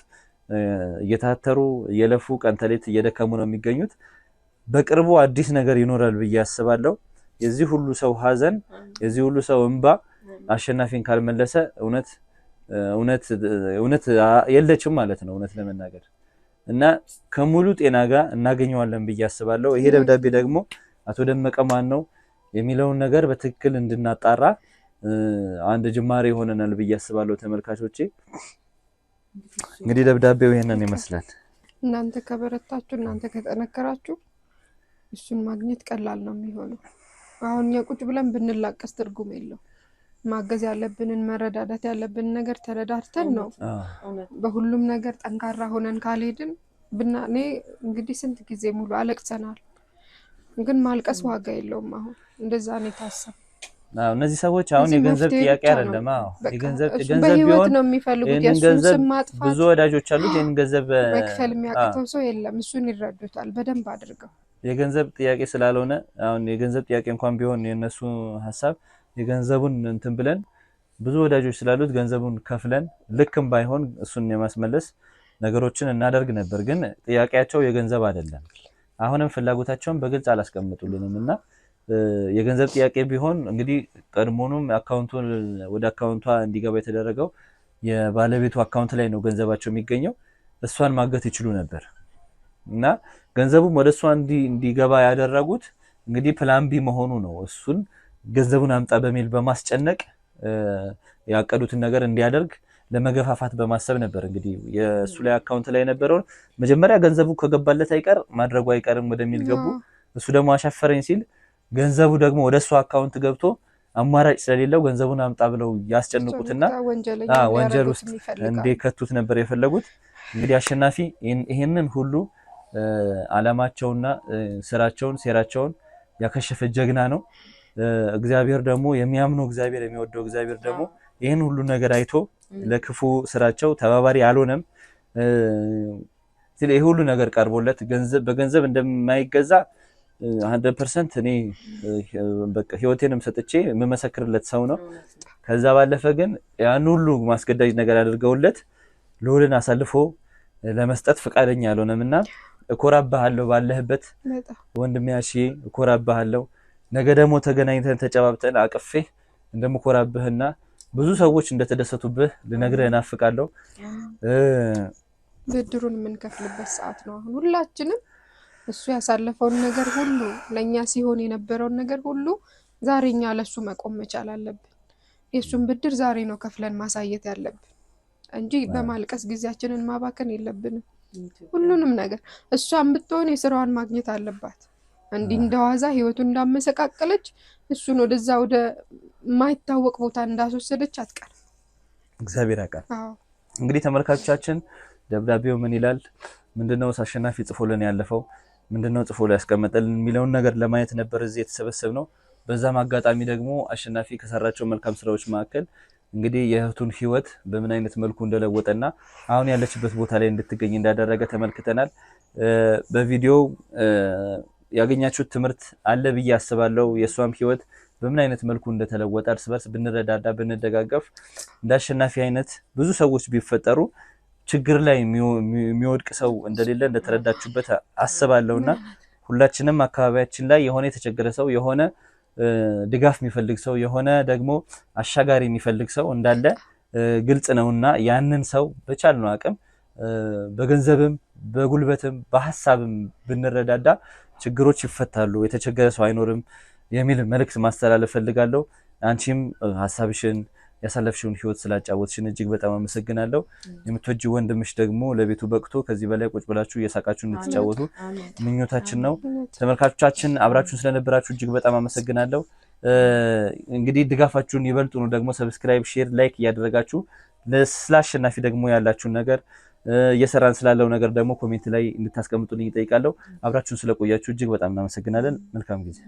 እየታተሩ እየለፉ ቀን ተሌት እየደከሙ ነው የሚገኙት። በቅርቡ አዲስ ነገር ይኖራል ብዬ አስባለሁ። የዚህ ሁሉ ሰው ሀዘን የዚህ ሁሉ ሰው እንባ አሸናፊን ካልመለሰ እውነት የለችም ማለት ነው እውነት ለመናገር እና ከሙሉ ጤና ጋር እናገኘዋለን ብዬ አስባለሁ። ይሄ ደብዳቤ ደግሞ አቶ ደመቀ ማን ነው የሚለውን ነገር በትክክል እንድናጣራ አንድ ጅማሬ ሆነናል ብዬ አስባለሁ። ተመልካቾቼ እንግዲህ ደብዳቤው ይሄንን ይመስላል። እናንተ ከበረታችሁ እናንተ ከጠነከራችሁ እሱን ማግኘት ቀላል ነው የሚሆነው። አሁን እኛ ቁጭ ብለን ብንላቀስ ትርጉም የለው። ማገዝ ያለብንን መረዳዳት ያለብንን ነገር ተረዳርተን ነው። በሁሉም ነገር ጠንካራ ሆነን ካልሄድን እኔ እንግዲህ ስንት ጊዜ ሙሉ አለቅሰናል፣ ግን ማልቀስ ዋጋ የለውም። አሁን እንደዛ ነው የታሰበው። እነዚህ ሰዎች አሁን የገንዘብ ጥያቄ አይደለም። የገንዘብ ቢሆን ነው የሚፈልጉት። የሱን ስም ማጥፋት ብዙ ወዳጆች አሉት። ይሄን ገንዘብ መክፈል የሚያቅተው ሰው የለም። እሱን ይረዱታል በደንብ አድርገው። የገንዘብ ጥያቄ ስላልሆነ አሁን የገንዘብ ጥያቄ እንኳን ቢሆን የነሱ ሐሳብ የገንዘቡን እንትን ብለን ብዙ ወዳጆች ስላሉት ገንዘቡን ከፍለን ልክም ባይሆን እሱን የማስመለስ ነገሮችን እናደርግ ነበር። ግን ጥያቄያቸው የገንዘብ አይደለም። አሁንም ፍላጎታቸውን በግልጽ አላስቀምጡልንም እና የገንዘብ ጥያቄ ቢሆን እንግዲህ ቀድሞኑም አካውንቱን ወደ አካውንቷ እንዲገባ የተደረገው የባለቤቱ አካውንት ላይ ነው ገንዘባቸው የሚገኘው። እሷን ማገት ይችሉ ነበር እና ገንዘቡም ወደ እሷ እንዲገባ ያደረጉት እንግዲህ ፕላን ቢ መሆኑ ነው። እሱን ገንዘቡን አምጣ በሚል በማስጨነቅ ያቀዱትን ነገር እንዲያደርግ ለመገፋፋት በማሰብ ነበር። እንግዲህ የእሱ ላይ አካውንት ላይ የነበረውን መጀመሪያ ገንዘቡ ከገባለት አይቀር ማድረጉ አይቀርም ወደሚል ገቡ። እሱ ደግሞ አሻፈረኝ ሲል ገንዘቡ ደግሞ ወደ እሱ አካውንት ገብቶ አማራጭ ስለሌለው ገንዘቡን አምጣ ብለው ያስጨንቁትና ወንጀል ውስጥ እንዲከቱት ነበር የፈለጉት። እንግዲህ አሸናፊ ይሄንን ሁሉ ዓላማቸውና ስራቸውን ሴራቸውን ያከሸፈ ጀግና ነው። እግዚአብሔር ደግሞ የሚያምነው እግዚአብሔር የሚወደው እግዚአብሔር ደግሞ ይሄን ሁሉ ነገር አይቶ ለክፉ ስራቸው ተባባሪ አልሆነም። ስለዚህ ይሄ ሁሉ ነገር ቀርቦለት በገንዘብ እንደማይገዛ 100% እኔ በቃ ህይወቴንም ሰጥቼ የምመሰክርለት ሰው ነው። ከዛ ባለፈ ግን ያን ሁሉ ማስገዳጅ ነገር አድርገውለት ልዑልን አሳልፎ ለመስጠት ፈቃደኛ ያልሆነምና እኮራባሃለሁ ባለህበት ወንድሜ አሺ እኮራባሃለሁ። ነገ ደግሞ ተገናኝተን ተጨባብጠን አቅፌ እንደምኮራብህና ብዙ ሰዎች እንደተደሰቱብህ ልነግርህ እናፍቃለሁ። ብድሩን የምንከፍልበት ሰዓት ነው አሁን። ሁላችንም እሱ ያሳለፈውን ነገር ሁሉ ለኛ ሲሆን የነበረውን ነገር ሁሉ ዛሬኛ ለሱ መቆም መቻል አለብን። የሱን ብድር ዛሬ ነው ከፍለን ማሳየት ያለብን እንጂ በማልቀስ ጊዜያችንን ማባከን የለብንም። ሁሉንም ነገር እሷን ብትሆን የስራዋን ማግኘት አለባት። እንዲህ እንደዋዛ ህይወቱን እንዳመሰቃቀለች እሱን ወደዛ ወደ ማይታወቅ ቦታ እንዳስወሰደች አትቀርም። እግዚአብሔር ያውቃል። እንግዲህ ተመልካቾቻችን ደብዳቤው ምን ይላል? ምንድነው አሸናፊ ጽፎልን ያለፈው? ምንድነው ጽፎ ላይ ያስቀመጠልን የሚለውን ነገር ለማየት ነበር እዚህ የተሰበሰብነው። በዛም አጋጣሚ ደግሞ አሸናፊ ከሰራቸው መልካም ስራዎች መካከል እንግዲህ የእህቱን ህይወት በምን አይነት መልኩ እንደለወጠና አሁን ያለችበት ቦታ ላይ እንድትገኝ እንዳደረገ ተመልክተናል። በቪዲዮ ያገኛችሁት ትምህርት አለ ብዬ አስባለሁ። የሷም ህይወት በምን አይነት መልኩ እንደተለወጠ እርስ በርስ ብንረዳዳ ብንደጋገፍ እንዳሸናፊ አይነት ብዙ ሰዎች ቢፈጠሩ ችግር ላይ የሚወድቅ ሰው እንደሌለ እንደተረዳችሁበት አስባለሁና ሁላችንም አካባቢያችን ላይ የሆነ የተቸገረ ሰው የሆነ ድጋፍ የሚፈልግ ሰው የሆነ ደግሞ አሻጋሪ የሚፈልግ ሰው እንዳለ ግልጽ ነውና ያንን ሰው በቻልነው አቅም በገንዘብም በጉልበትም በሐሳብም ብንረዳዳ ችግሮች ይፈታሉ፣ የተቸገረ ሰው አይኖርም የሚል መልእክት ማስተላለፍ ፈልጋለሁ። አንቺም ሐሳብሽን ያሳለፍሽውን ህይወት ስላጫወትሽን እጅግ በጣም አመሰግናለሁ። የምትወጂው ወንድምሽ ደግሞ ለቤቱ በቅቶ ከዚህ በላይ ቁጭ ብላችሁ እየሳቃችሁ እንድትጫወቱ ምኞታችን ነው። ተመልካቾቻችን አብራችሁን ስለነበራችሁ እጅግ በጣም አመሰግናለሁ። እንግዲህ ድጋፋችሁን ይበልጡኑ ደግሞ ሰብስክራይብ፣ ሼር፣ ላይክ እያደረጋችሁ ለአሸናፊ ደግሞ ያላችሁን ነገር እየሰራን ስላለው ነገር ደግሞ ኮሜንት ላይ እንድታስቀምጡልኝ እጠይቃለሁ። አብራችሁን ስለቆያችሁ እጅግ በጣም እናመሰግናለን። መልካም ጊዜ